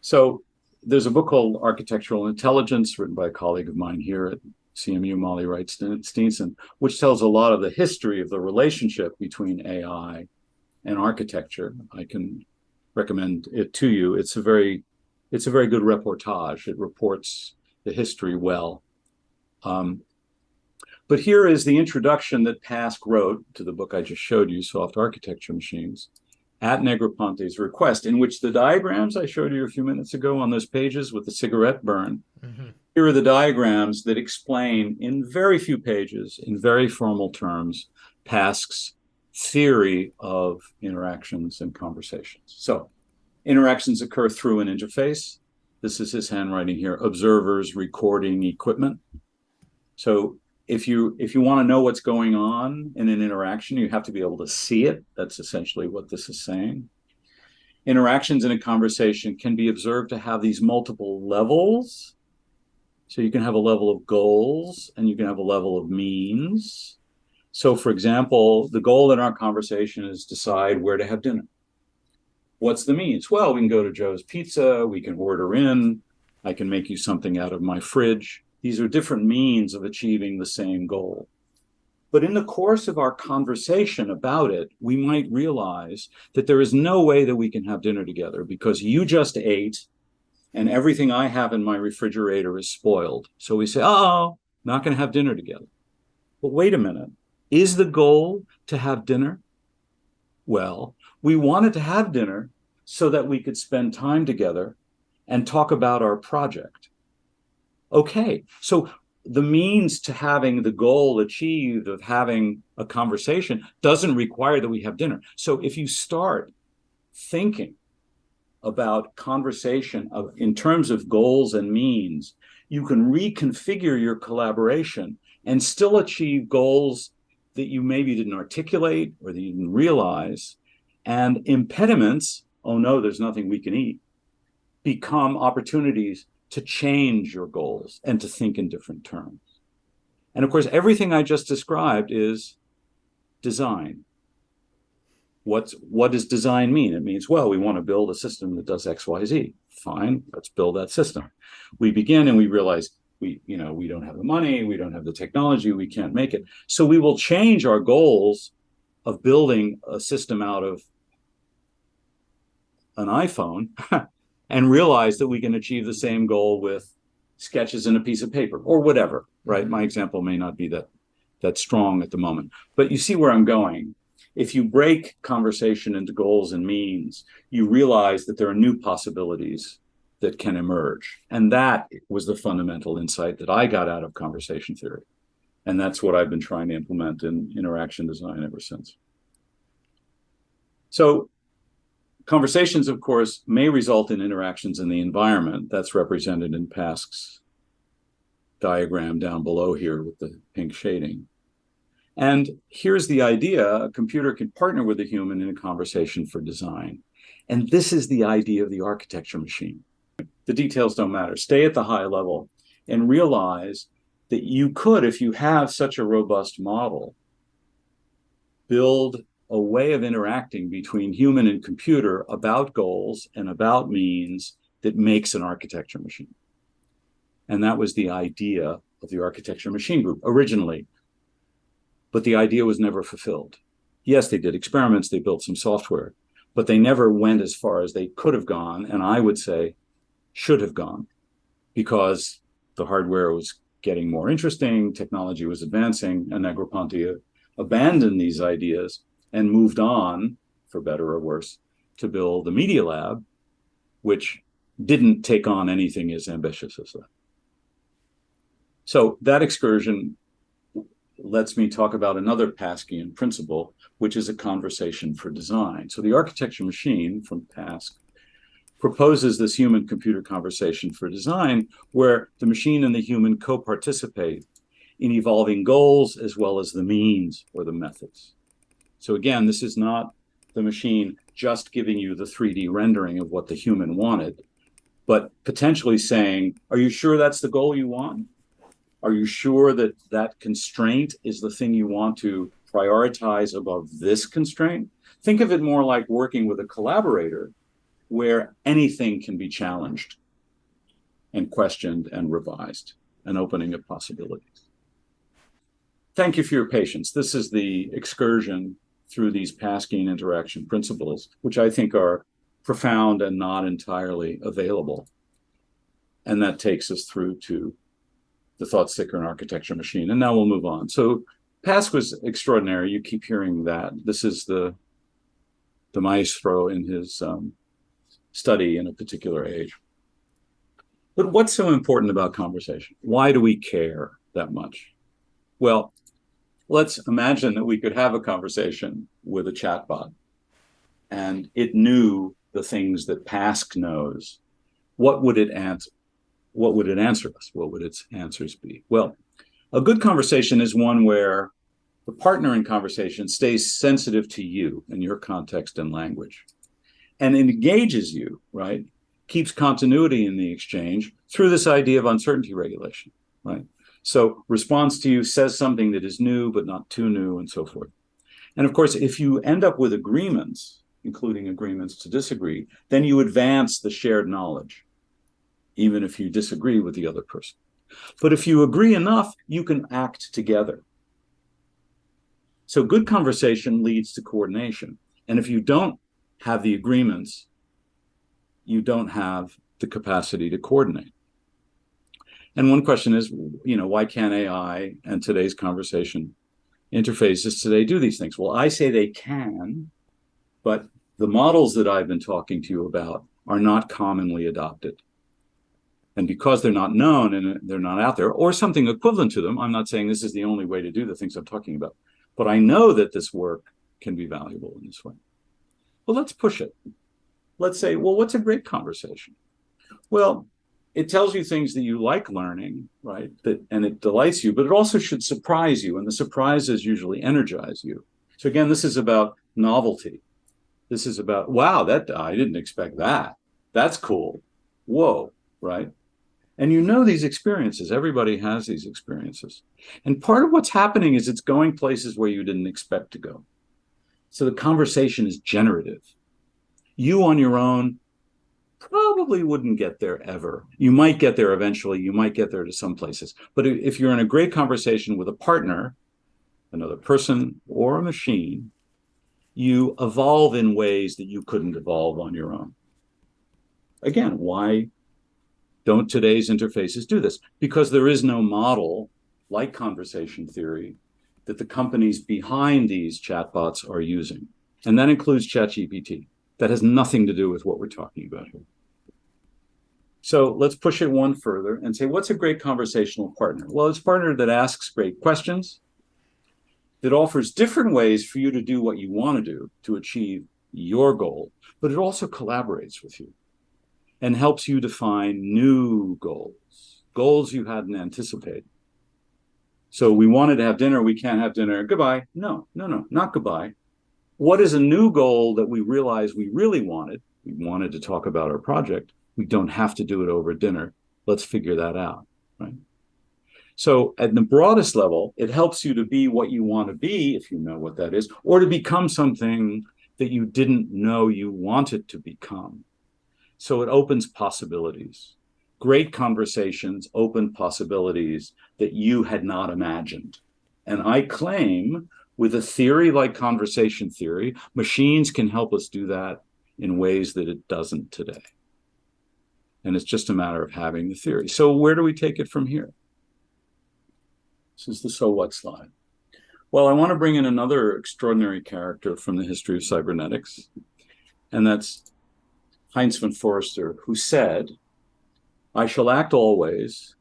So there's a book called Architectural Intelligence, written by a colleague of mine here at CMU, Molly Wright Steenson, which tells a lot of the history of the relationship between AI and architecture. I can recommend it to you. It's a very good reportage. It reports the history well. But here is the introduction that Pask wrote to the book I just showed you, Soft Architecture Machines, at Negroponte's request, in which the diagrams I showed you a few minutes ago on those pages with the cigarette burn, here are the diagrams that explain in very few pages, in very formal terms, Pask's theory of interactions and conversations. So interactions occur through an interface. This is his handwriting here, observers, recording, equipment. So if you want to know what's going on in an interaction, you have to be able to see it. That's essentially what this is saying. Interactions in a conversation can be observed to have these multiple levels. So you can have a level of goals and you can have a level of means. So for example, the goal in our conversation is decide where to have dinner. What's the means? Well, we can go to Joe's Pizza, we can order in, I can make you something out of my fridge. These are different means of achieving the same goal. But in the course of our conversation about it, we might realize that there is no way that we can have dinner together because you just ate and everything I have in my refrigerator is spoiled. So we say, oh, not going to have dinner together. But wait a minute, is the goal to have dinner? Well, we wanted to have dinner so that we could spend time together and talk about our project. Okay, so the means to having the goal achieved of having a conversation doesn't require that we have dinner. So if you start thinking about conversation in terms of goals and means, you can reconfigure your collaboration and still achieve goals that you maybe didn't articulate or that you didn't realize. And impediments, oh no, there's nothing we can eat, become opportunities to change your goals and to think in different terms. And of course, everything I just described is design. What does design mean? It means, well, we want to build a system that does X, Y, Z. Fine, let's build that system. We begin and we realize we don't have the money, we don't have the technology, we can't make it. So we will change our goals of building a system out of an iPhone and realize that we can achieve the same goal with sketches in a piece of paper or whatever, right? My example may not be that strong at the moment, but you see where I'm going. If you break conversation into goals and means, you realize that there are new possibilities that can emerge. And that was the fundamental insight that I got out of conversation theory. And that's what I've been trying to implement in interaction design ever since. So conversations, of course, may result in interactions in the environment. That's represented in Pask's diagram down below here with the pink shading. And here's the idea: a computer can partner with a human in a conversation for design. And this is the idea of the architecture machine. The details don't matter. Stay at the high level and realize that you could, if you have such a robust model, build a way of interacting between human and computer about goals and about means that makes an architecture machine. And that was the idea of the architecture machine group originally. But the idea was never fulfilled. Yes, they did experiments, they built some software, but they never went as far as they could have gone, and I would say should have gone, because the hardware was getting more interesting, technology was advancing, and Negroponte abandoned these ideas and moved on, for better or worse, to build the Media Lab, which didn't take on anything as ambitious as that. So that excursion lets me talk about another Paskian principle, which is a conversation for design. So the architecture machine from Pask proposes this human-computer conversation for design, where the machine and the human co-participate in evolving goals as well as the means or the methods. So again, this is not the machine just giving you the 3D rendering of what the human wanted, but potentially saying, are you sure that's the goal you want? Are you sure that that constraint is the thing you want to prioritize above this constraint? Think of it more like working with a collaborator where anything can be challenged and questioned and revised, an opening of possibilities. Thank you for your patience. This is the excursion through these Paskian interaction principles, which I think are profound and not entirely available. And that takes us through to the thought sticker and architecture machine. And now we'll move on. So Pask was extraordinary. You keep hearing that. This is the maestro in his study in a particular age. But what's so important about conversation? Why do we care that much? Well, let's imagine that we could have a conversation with a chatbot and it knew the things that Pask knows. What would it answer? What would it answer us? What would its answers be? Well, a good conversation is one where the partner in conversation stays sensitive to you and your context and language and engages you, right? Keeps continuity in the exchange through this idea of uncertainty regulation, right? So responds to you, says something that is new, but not too new, and so forth. And of course, if you end up with agreements, including agreements to disagree, then you advance the shared knowledge, even if you disagree with the other person. But if you agree enough, you can act together. So good conversation leads to coordination. And if you don't have the agreements, you don't have the capacity to coordinate. And one question is, why can't AI and today's conversation interfaces today do these things? Well, I say they can, but the models that I've been talking to you about are not commonly adopted. And because they're not known and they're not out there, or something equivalent to them, I'm not saying this is the only way to do the things I'm talking about, but I know that this work can be valuable in this way. Well, let's push it. Let's say, well, what's a great conversation? Well, it tells you things that you like learning, right? And it delights you, but it also should surprise you. And the surprises usually energize you. So again, this is about novelty. This is about, wow, I didn't expect that. That's cool. Whoa, right? And these experiences. Everybody has these experiences. And part of what's happening is it's going places where you didn't expect to go. So the conversation is generative. You on your own probably wouldn't get there ever. You might get there eventually. You might get there to some places. But if you're in a great conversation with a partner, another person or a machine, you evolve in ways that you couldn't evolve on your own. Again, why don't today's interfaces do this? Because there is no model like conversation theory that the companies behind these chatbots are using. And that includes ChatGPT. That has nothing to do with what we're talking about here. So let's push it one further and say, what's a great conversational partner? Well, it's a partner that asks great questions, that offers different ways for you to do what you want to do to achieve your goal, but it also collaborates with you and helps you define new goals you hadn't anticipated. So we wanted to have dinner, we can't have dinner, goodbye. No, not goodbye. What is a new goal that we realized we really wanted? We wanted to talk about our project. We don't have to do it over dinner. Let's figure that out, right? So at the broadest level, it helps you to be what you want to be, if you know what that is, or to become something that you didn't know you wanted to become. So it opens possibilities. Great conversations open possibilities that you had not imagined. And I claim with a theory like conversation theory, machines can help us do that in ways that it doesn't today. And it's just a matter of having the theory. So where do we take it from here? This is the so what slide. Well, I want to bring in another extraordinary character from the history of cybernetics, and that's Heinz von Forster, who said, I shall act always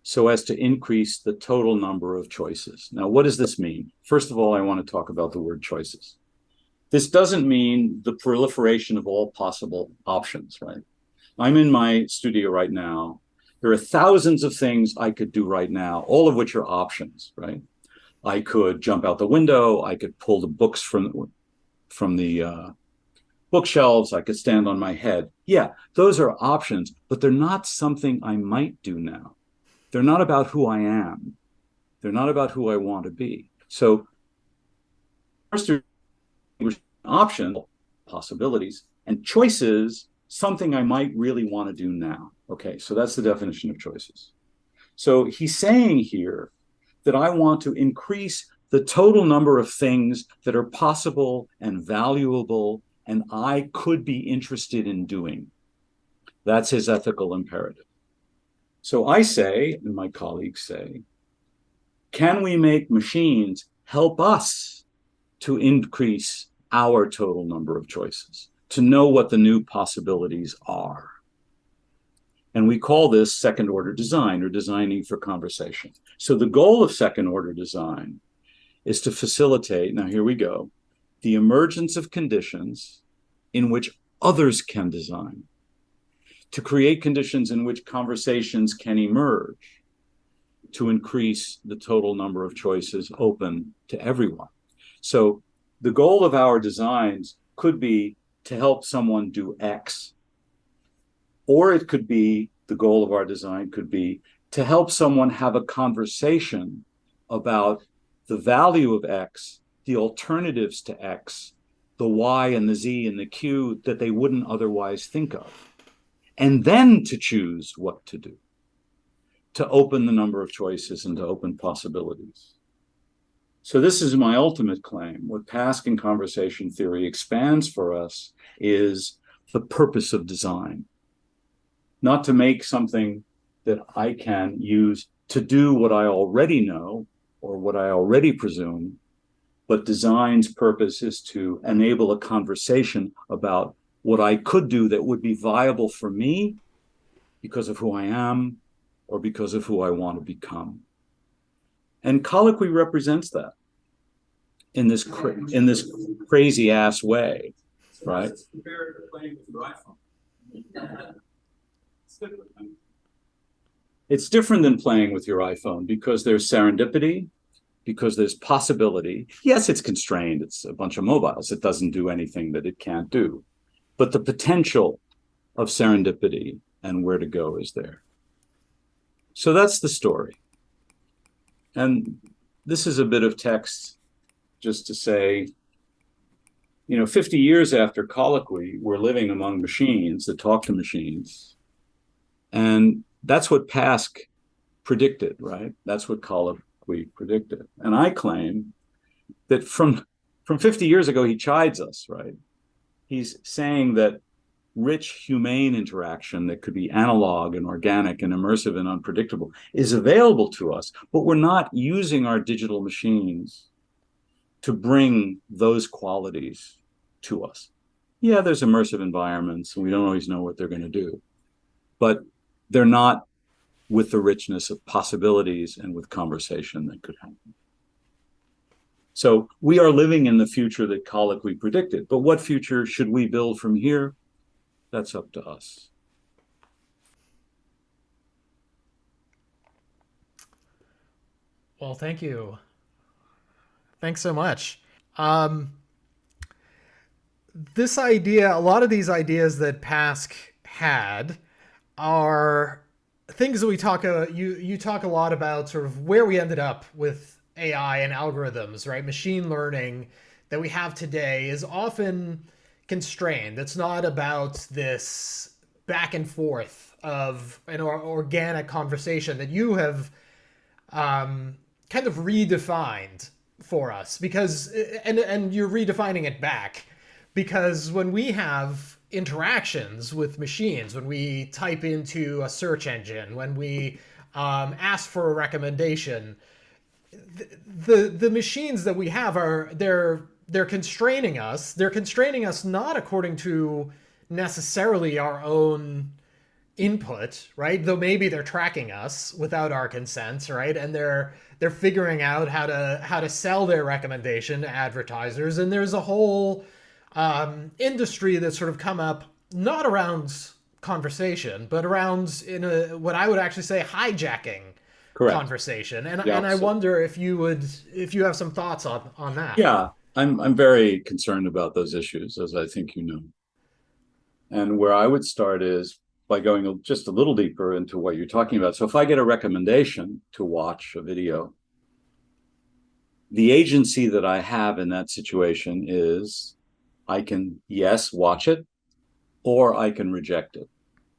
so as to increase the total number of choices. Now, what does this mean? First of all, I want to talk about the word choices. This doesn't mean the proliferation of all possible options, right? I'm in my studio right now. There are thousands of things I could do right now, all of which are options, right? I could jump out the window. I could pull the books from the bookshelves. I could stand on my head. Yeah, those are options, but they're not something I might do now. They're not about who I am. They're not about who I want to be. So first, options, possibilities, and choices, something I might really want to do now. Okay, so that's the definition of choices. So he's saying here that I want to increase the total number of things that are possible and valuable and I could be interested in doing. That's his ethical imperative. So I say, and my colleagues say, can we make machines help us to increase our total number of choices, to know what the new possibilities are? And we call this second order design or designing for conversation. So the goal of second order design is to facilitate, now here we go, the emergence of conditions in which others can design, to create conditions in which conversations can emerge, to increase the total number of choices open to everyone. So the goal of our designs could be to help someone do X, or it could be, the goal of our design could be to help someone have a conversation about the value of X, the alternatives to X, the Y and the Z and the Q that they wouldn't otherwise think of, and then to choose what to do, to open the number of choices and to open possibilities. So this is my ultimate claim. What Pask in conversation theory expands for us is the purpose of design. Not to make something that I can use to do what I already know or what I already presume, but design's purpose is to enable a conversation about what I could do that would be viable for me because of who I am or because of who I want to become. And colloquy represents that in this crazy ass way, right? It's different than playing with your iPhone because there's serendipity, because there's possibility. Yes, it's constrained. It's a bunch of mobiles. It doesn't do anything that it can't do. But the potential of serendipity and where to go is there. So that's the story. And this is a bit of text just to say, 50 years after colloquy, we're living among machines that talk to machines. And that's what Pask predicted, right? That's what colloquy predicted. And I claim that from 50 years ago, he chides us, right? He's saying that rich, humane interaction that could be analog and organic and immersive and unpredictable is available to us, but we're not using our digital machines to bring those qualities to us. Yeah, there's immersive environments, and we don't always know what they're going to do, but they're not with the richness of possibilities and with conversation that could happen. So we are living in the future that Colloquy predicted, but what future should we build from here? That's up to us. Well, thank you. Thanks so much. This idea, a lot of these ideas that Pask had are things that we talk, you talk a lot about sort of where we ended up with AI and algorithms, right? Machine learning that we have today is often constrained. It's not about this back and forth of an organic conversation that you have kind of redefined for us, because and you're redefining it back, because when we have interactions with machines, when we type into a search engine, when we ask for a recommendation, the machines that we have are they're constraining us. They're constraining us not according to necessarily our own input, right? Though maybe they're tracking us without our consent, right? And they're figuring out how to sell their recommendation to advertisers. And there's a whole industry that's sort of come up not around conversation, but around what I would actually say hijacking conversation. And I wonder if you have some thoughts on that. Yeah, I'm very concerned about those issues, as I think you know. And where I would start is by going just a little deeper into what you're talking about. So if I get a recommendation to watch a video, the agency that I have in that situation is I can, yes, watch it, or I can reject it.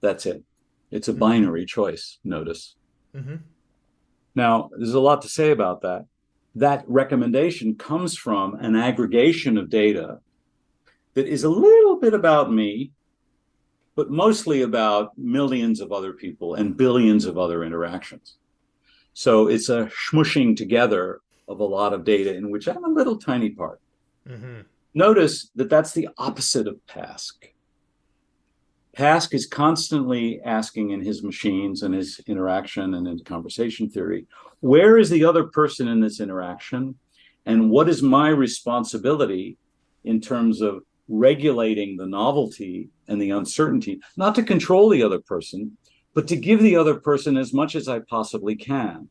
That's it. It's a binary choice, notice. Mm-hmm. Now, there's a lot to say about that. That recommendation comes from an aggregation of data that is a little bit about me, but mostly about millions of other people and billions of other interactions. So it's a smushing together of a lot of data in which I'm a little tiny part. Mm-hmm. Notice that that's the opposite of Pask. Pask is constantly asking in his machines and his interaction and in conversation theory, where is the other person in this interaction? And what is my responsibility in terms of regulating the novelty and the uncertainty, not to control the other person, but to give the other person as much as I possibly can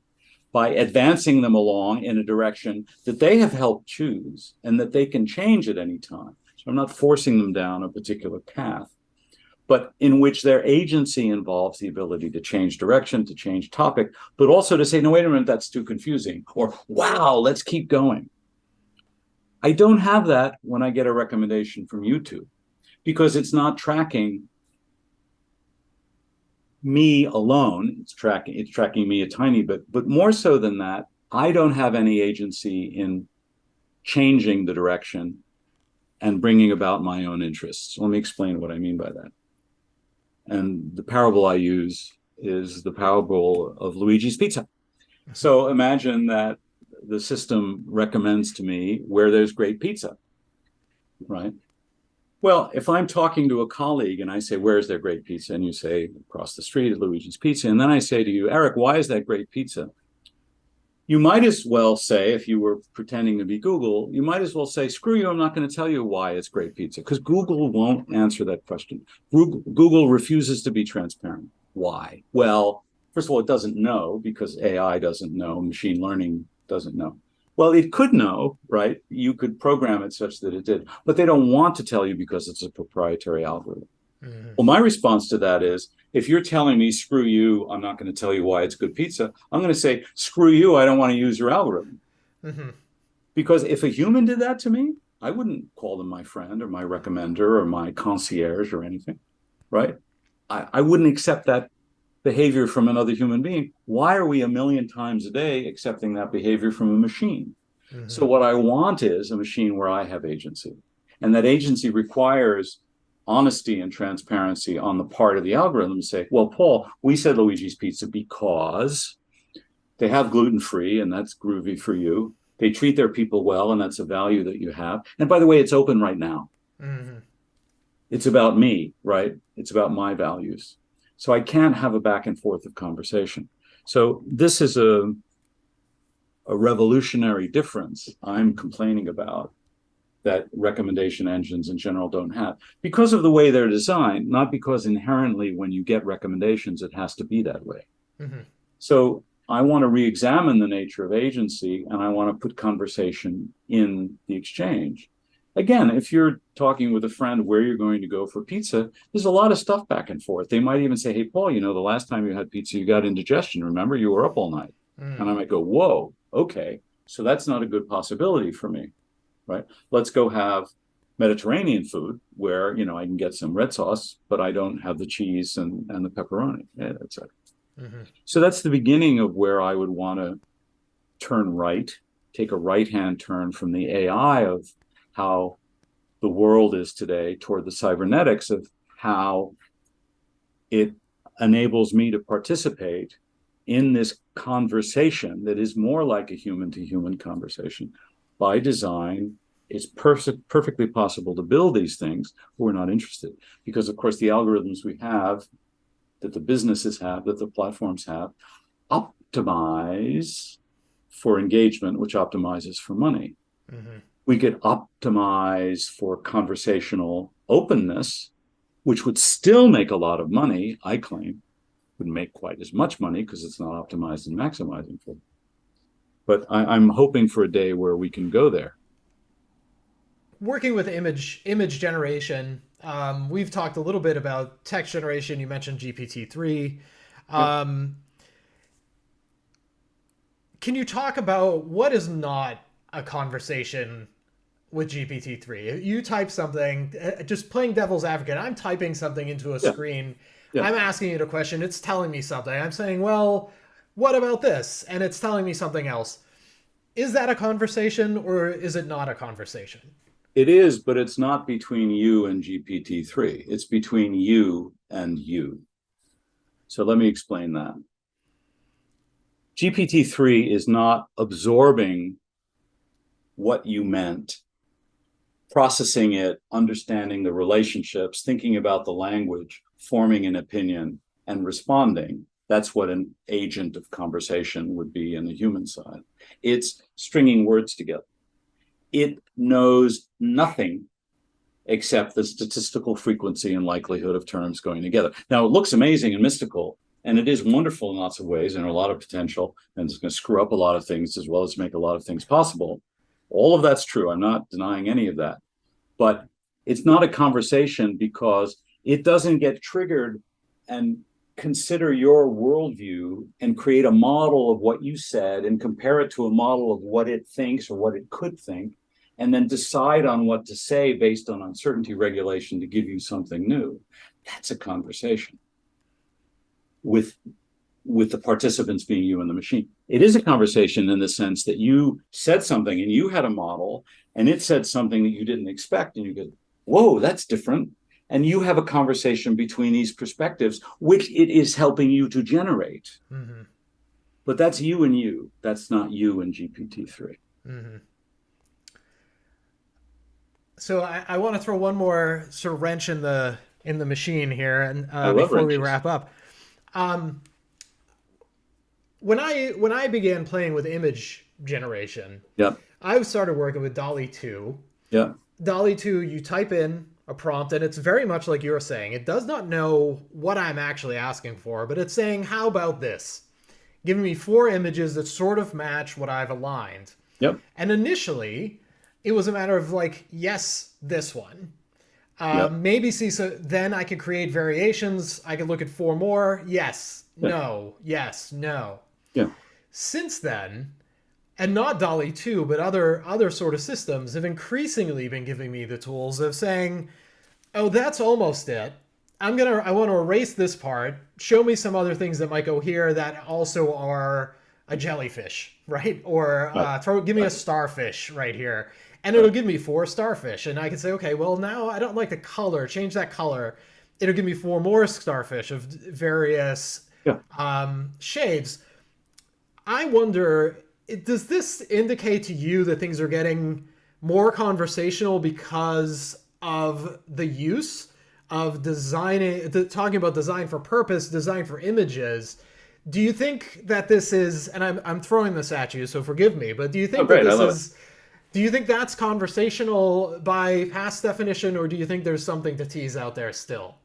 by advancing them along in a direction that they have helped choose and that they can change at any time. So I'm not forcing them down a particular path, but in which their agency involves the ability to change direction, to change topic, but also to say, no, wait a minute, that's too confusing, or wow, let's keep going. I don't have that when I get a recommendation from YouTube, because it's not tracking me alone. It's tracking me a tiny bit, but more so than that, I don't have any agency in changing the direction and bringing about my own interests. Let me explain what I mean by that. And the parable I use is the parable of Luigi's Pizza. So imagine that the system recommends to me where there's great pizza, right? Well, if I'm talking to a colleague and I say, where's there great pizza? And you say, across the street at Luigi's Pizza. And then I say to you, Eric, why is that great pizza? You might as well say, if you were pretending to be Google, you might as well say, screw you, I'm not going to tell you why it's great pizza, because Google won't answer that question. Google refuses to be transparent. Why? Well, first of all, it doesn't know, because AI doesn't know, machine learning doesn't know. Well, it could know, right? You could program it such that it did, but they don't want to tell you because it's a proprietary algorithm. Mm-hmm. Well, my response to that is, if you're telling me, screw you, I'm not going to tell you why it's good pizza, I'm going to say, screw you, I don't want to use your algorithm. Mm-hmm. Because if a human did that to me, I wouldn't call them my friend or my recommender or my concierge or anything, right? I wouldn't accept that behavior from another human being. Why are we a million times a day accepting that behavior from a machine? So what I want is a machine where I have agency. And that agency requires honesty and transparency on the part of the algorithm to say, well, Paul, we said Luigi's Pizza because they have gluten-free, and that's groovy for you. They treat their people well, and that's a value that you have. And by the way, it's open right now. Mm-hmm. It's about me, right? It's about my values. So I can't have a back and forth of conversation. So this is a revolutionary difference I'm complaining about that recommendation engines in general don't have because of the way they're designed, not because inherently when you get recommendations, it has to be that way. Mm-hmm. So I want to re-examine the nature of agency, and I want to put conversation in the exchange. Again, if you're talking with a friend where you're going to go for pizza, there's a lot of stuff back and forth. They might even say, hey, Paul, the last time you had pizza, you got indigestion. Remember, you were up all night. Mm. And I might go, whoa, okay. So that's not a good possibility for me, right? Let's go have Mediterranean food where, I can get some red sauce, but I don't have the cheese and the pepperoni. Yeah, that's it. Mm-hmm. So that's the beginning of where I would want to turn right, take a right-hand turn from the AI of how the world is today toward the cybernetics of how it enables me to participate in this conversation that is more like a human-to-human conversation. By design, it's perfectly possible to build these things. We're not interested because, of course, the algorithms we have, that the businesses have, that the platforms have, optimize for engagement, which optimizes for money. Mm-hmm. We could optimize for conversational openness, which would still make a lot of money, I claim. Wouldn't make quite as much money because it's not optimized and maximizing for. But I'm hoping for a day where we can go there. Working with image generation, we've talked a little bit about text generation. You mentioned GPT-3. Can you talk about what is not a conversation with GPT-3? You type something, just playing devil's advocate. I'm typing something into a screen. Yeah. I'm asking it a question. It's telling me something. I'm saying, well, what about this? And it's telling me something else. Is that a conversation or is it not a conversation? It is, but it's not between you and GPT-3. It's between you and you. So let me explain that. GPT-3 is not absorbing what you meant, processing it, understanding the relationships, thinking about the language, forming an opinion, and responding. That's what an agent of conversation would be in the human side. It's stringing words together. It knows nothing except the statistical frequency and likelihood of terms going together. Now, it looks amazing and mystical, and it is wonderful in lots of ways, and a lot of potential, and it's going to screw up a lot of things as well as make a lot of things possible. All of that's true. I'm not denying any of that. But it's not a conversation because it doesn't get triggered and consider your worldview and create a model of what you said and compare it to a model of what it thinks or what it could think, and then decide on what to say based on uncertainty regulation to give you something new. That's a conversation with the participants being you and the machine. It is a conversation in the sense that you said something and you had a model and it said something that you didn't expect, and you go, whoa, that's different. And you have a conversation between these perspectives, which it is helping you to generate. Mm-hmm. But that's you and you. That's not you and GPT-3. Mm-hmm. So I want to throw one more sort of wrench in the machine here, and before we wrap up. When I began playing with image generation, I started working with DALL-E 2. Yeah. DALL-E 2, you type in a prompt, and it's very much like you're saying. It does not know what I'm actually asking for, but it's saying, how about this? Giving me 4 images that sort of match what I've aligned. Yep. And initially, it was a matter of like, yes, this one. Maybe see, so then I could create variations. I could look at 4 more. Yes, no, yes, no. Yeah. Since then, and not DALL-E 2, but other sort of systems have increasingly been giving me the tools of saying, oh, that's almost it. I want to erase this part. Show me some other things that might go here that also are a jellyfish, right? Or give me a starfish right here. and it'll give me 4 starfish. And I can say, okay, well, now I don't like the color, change that color. It'll give me 4 more starfish of various Yeah. shades. I wonder, does this indicate to you that things are getting more conversational because of the use of designing, talking about design for purpose, design for images? Do you think that this is, and I'm throwing this at you, so forgive me, but do you think that Great. I this love is, do you think that's conversational by past definition, or do you think there's something to tease out there still?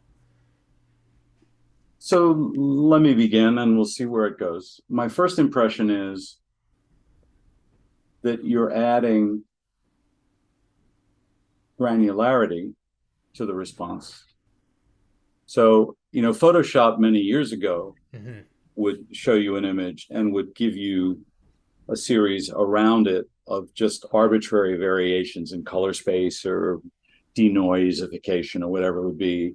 So let me begin and we'll see where it goes. My first impression is that you're adding granularity to the response. So, Photoshop many years ago would show you an image and would give you a series around it of just arbitrary variations in color space or denoisification or whatever it would be.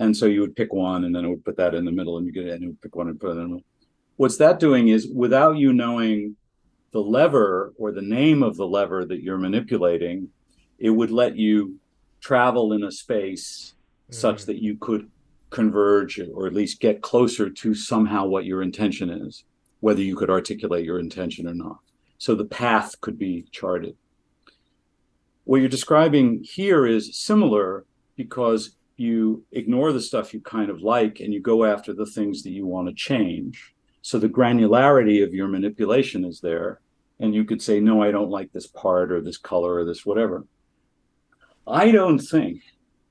And so you would pick one and then it would put that in the middle and you get it and it would pick one and put it in the middle. What's that doing is, without you knowing the lever or the name of the lever that you're manipulating, it would let you travel in a space such that you could converge or at least get closer to somehow what your intention is, whether you could articulate your intention or not. So the path could be charted. What you're describing here is similar because you ignore the stuff you kind of like and you go after the things that you want to change. So the granularity of your manipulation is there. And you could say, no, I don't like this part or this color or this whatever. I don't think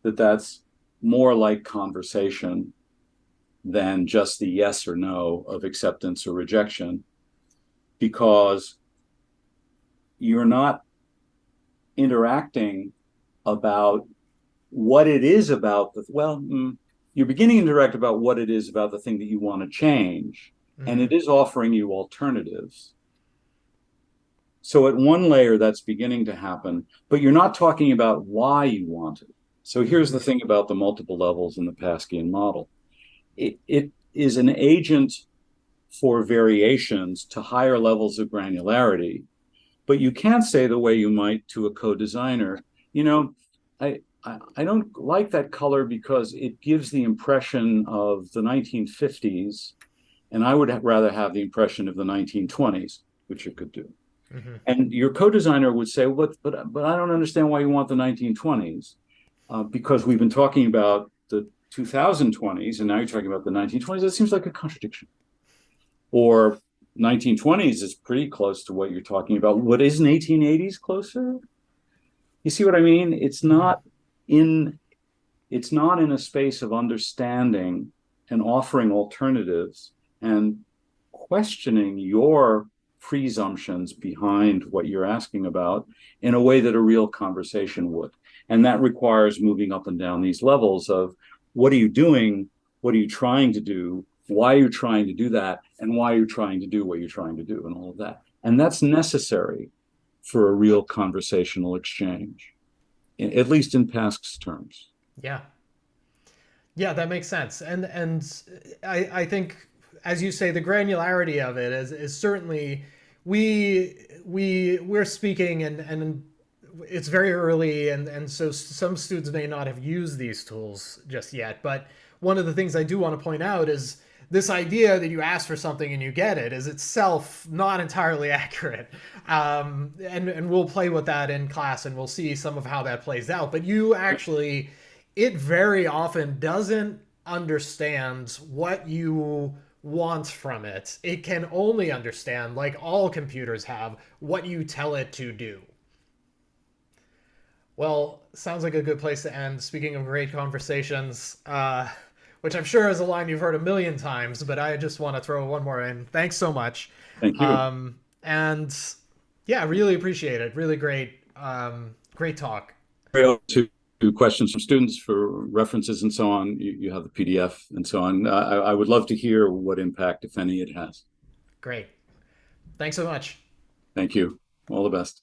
that that's more like conversation than just the yes or no of acceptance or rejection, because you're not interacting about what it is about you're beginning to interact about what it is about the thing that you want to change, and it is offering you alternatives. So at one layer, that's beginning to happen, but you're not talking about why you want it. So here's the thing about the multiple levels in the Paskian model. It is an agent for variations to higher levels of granularity, but you can't say the way you might to a co-designer, I don't like that color because it gives the impression of the 1950s, and I would rather have the impression of the 1920s, which it could do. And your co-designer would say, but I don't understand why you want the 1920s, because we've been talking about the 2020s, and now you're talking about the 1920s. That seems like a contradiction. Or 1920s is pretty close to what you're talking about. What isn't 1880s closer? You see what I mean? It's not in a space of understanding and offering alternatives and questioning your presumptions behind what you're asking about in a way that a real conversation would. And that requires moving up and down these levels of what are you doing? What are you trying to do? Why are you trying to do that? And why are you trying to do what you're trying to do, and all of that. And that's necessary for a real conversational exchange, at least in Pask's terms. Yeah. Yeah, that makes sense. And I think, as you say, the granularity of it is certainly, we're speaking, and it's very early, and so some students may not have used these tools just yet. But one of the things I do want to point out is this idea that you ask for something and you get it is itself not entirely accurate. And we'll play with that in class and we'll see some of how that plays out. But you actually, it very often doesn't understand what you want from it. It can only understand, like all computers have, what you tell it to do. Well, sounds like a good place to end. Speaking of great conversations, which I'm sure is a line you've heard a million times, but I just want to throw one more in. Thanks so much. Thank you. And yeah, really appreciate it. Really great, great talk. To questions from students for references and so on, you have the PDF and so on. I would love to hear what impact, if any, it has. Great. Thanks so much. Thank you. All the best.